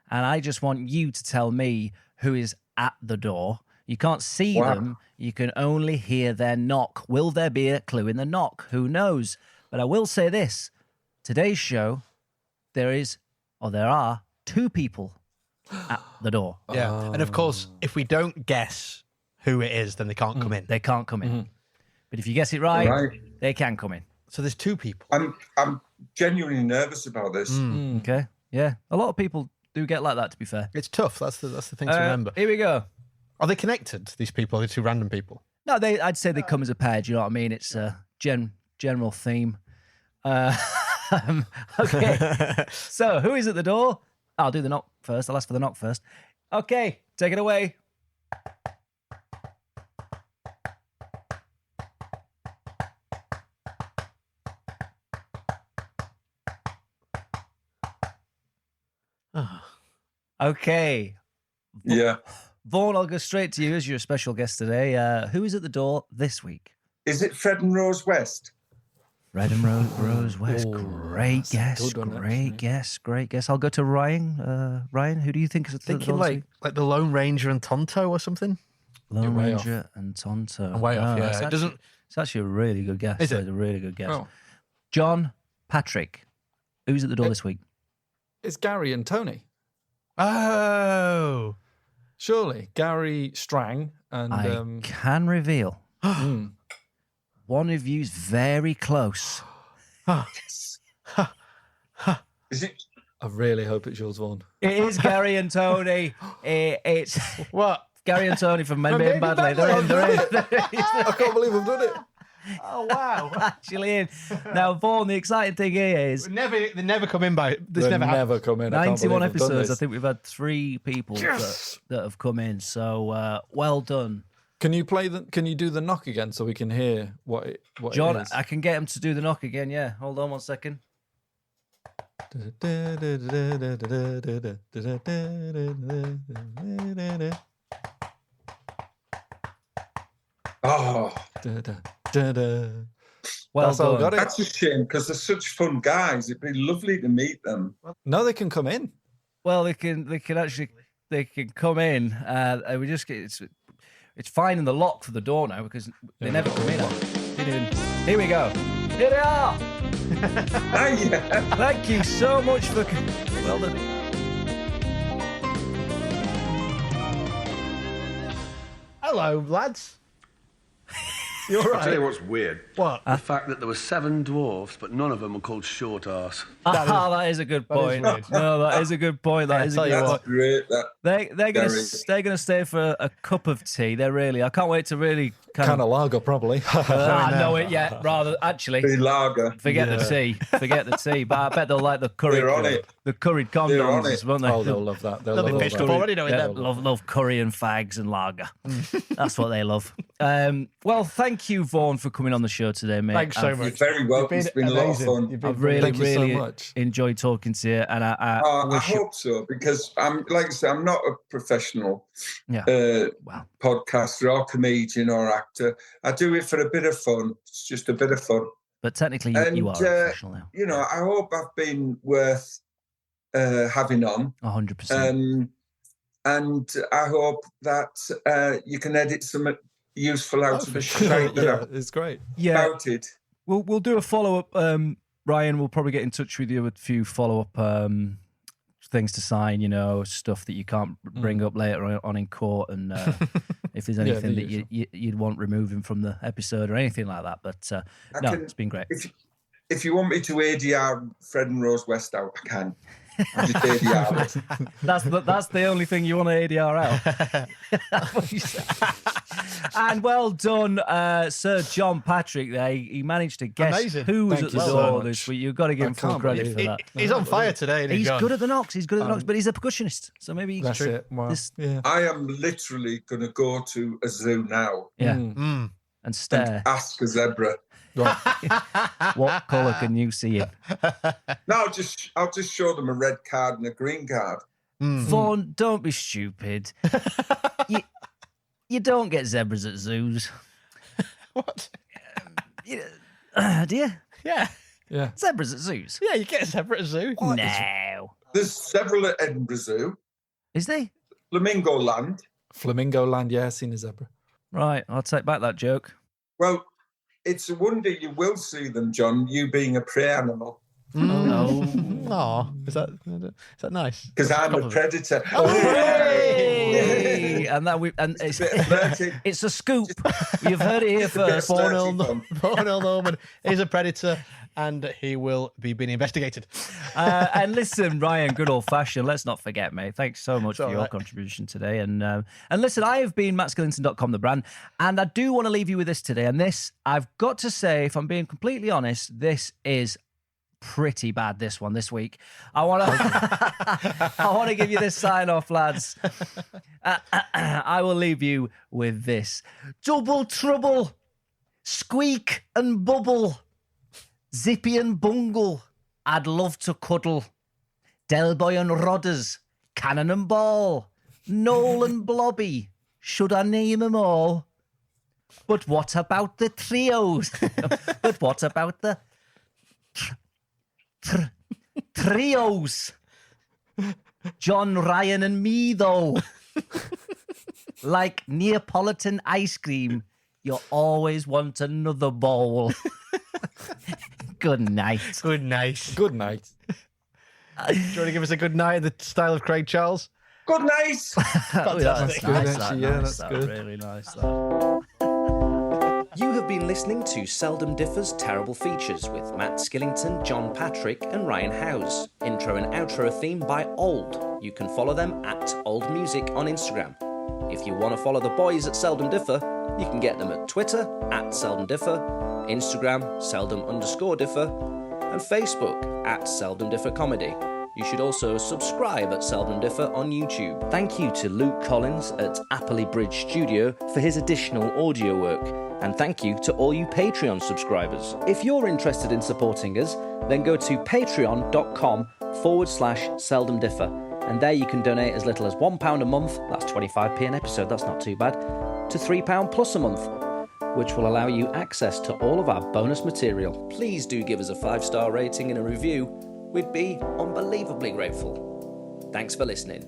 and I just want you to tell me who is at the door. You can't see them. You can only hear their knock. Will there be a clue in the knock? Who knows? But I will say this. Today's show, there are 2 people at the door. Yeah. And of course, if we don't guess who it is, then they can't come in. They can't come in. But if you guess it right, they can come in. So there's 2 people. I'm genuinely nervous about this. Okay. Yeah. A lot of people do get like that, to be fair. It's tough. That's the thing to remember. Here we go. Are they connected, these people? Are they 2 random people? No, I'd say they come as a pair. Do you know what I mean? It's a general theme. Okay. So, who is at the door? I'll do the knock first. I'll ask for the knock first. Okay, take it away. Okay. Yeah. Vaughan, I'll go straight to you as your special guest today. Who is at the door this week? Is it Fred and Rose West? Fred and Rose West. Great guess. Great guess. I'll go to Ryan. Ryan, who do you think is at the door this week? Like the Lone Ranger and Tonto or something? Lone Ranger and Tonto. I'm way off, yeah. It's actually a really good guess. Is it? It's a really good guess. Oh. John Patrick, who's at the door this week? It's Gary and Tony. Oh. Surely. Gary Strang and... I can reveal. One of you's very close. Is it? I really hope it's yours, Vaughan. It is Gary and Tony. It's what? Gary and Tony from Men Behaving Badly. They're in. I can't believe I've done it. Oh, wow. Actually in. Now, Vaughan, the exciting thing here is... They never come in by... They never come in. 91 episodes. I think we've had 3 people that have come in. So, well done. Can you do the knock again so we can hear what John, it is? I can get him to do the knock again, yeah. Hold on 1 second. Oh. Well done. That's a shame because they're such fun guys. It'd be lovely to meet them. No, they can come in. Well, they can come in. We just get it's finding the lock for the door now because they never come in. Here we go. Here they are. Thank you so much for. Well done. Hello, lads. You all right? I'll tell you what's weird. What? The fact that there were 7 dwarfs, but none of them were called short arse. That is a good point. No, that is a good point. That is a good point. Great. They're gonna stay for a cup of tea. They're really. I can't wait to really kind of lager probably. I know it yet. Rather, actually, lager. Forget the tea. Forget the tea. But I bet they'll like the curry. They're on it. The curried condoms, won't they? Oh, they'll love that. They'll be pissed off already knowing that. Love curry and fags and lager. That's what they love. Well, thank you, Vaughan, for coming on the show today, mate. Thanks so much. You're very welcome. It's been a lot of fun. I've really enjoyed talking to you, and I hope so because I'm like I say, I'm not a professional podcaster or comedian or actor. I do it for a bit of fun. It's just a bit of fun. But technically, you are a professional now. You know, I hope I've been worth having on. 100%. And I hope that you can edit some useful out of the shite that it's great. Yeah, about it. We'll do a follow up. Ryan will probably get in touch with you with a few follow up things to sign. You know, stuff that you can't bring up later on in court, and if there's anything that you'd want removing from the episode or anything like that. But no, it's been great. if you want me to ADR Fred and Rose West out, I can. I'll just ADR it. That's the only thing you want to ADR out. That's what you said. And well done, Sir John Patrick. There, he managed to guess who was at the door this week. You've got to give him full credit for that. He's on fire today. He's good at the knocks. He's good at the knocks, but he's a percussionist, so maybe he's true. It. Wow. I am literally going to go to a zoo now. Yeah, and stare. And ask a zebra. What colour can you see him? No, I'll just show them a red card and a green card. Vaughan, don't be stupid. You don't get zebras at zoos. What? Do you? Yeah. Zebras at zoos? Yeah, you get a zebra at a zoo. No. There's several at Edinburgh Zoo. Is there? Flamingo Land. Flamingo Land, yeah, I've seen a zebra. Right, I'll take back that joke. Well, it's a wonder you will see them, John, you being a prey animal. No. Oh, is that nice? Because I'm a predator. Oh, Hooray! And it's a scoop. You've heard it here first. Vaun Earl Norman is a predator, and he will be being investigated. And listen, Ryan, good old fashioned. Let's not forget, mate. Thanks so much for your contribution today. And listen, I have been mattskillington.com, the brand, and I do want to leave you with this today. And this, I've got to say, if I'm being completely honest, this is pretty bad, this week. I want to give you this sign off, lads. I will leave you with this. Double trouble, squeak and bubble, zippy and bungle, I'd love to cuddle, Delboy and Rodders, Cannon and Ball, Noel and Blobby, should I name them all? But what about the trios? But what about the trios? John, Ryan and me, though. Like Neapolitan ice cream, you always want another bowl. Good night. Good night. Good night. Do you want to give us a good night in the style of Craig Charles? Good night. Fantastic. That's good. Really nice. You have been listening to Seldom Differ's Terrible Features with Matt Skillington, John Patrick and Ryan Howes. Intro and outro theme by Old. You can follow them at Old Music on Instagram. If you want to follow the boys at Seldom Differ, you can get them at Twitter at Seldom Differ, Instagram Seldom_Differ, and Facebook at Seldom Differ Comedy. You should also subscribe at Seldom Differ on YouTube. Thank you to Luke Collins at Appley Bridge Studio for his additional audio work. And thank you to all you Patreon subscribers. If you're interested in supporting us, then go to patreon.com/Seldom Differ. And there you can donate as little as £1 a month, that's 25p an episode, that's not too bad, to £3 plus a month, which will allow you access to all of our bonus material. Please do give us a 5-star rating and a review. We'd be unbelievably grateful. Thanks for listening.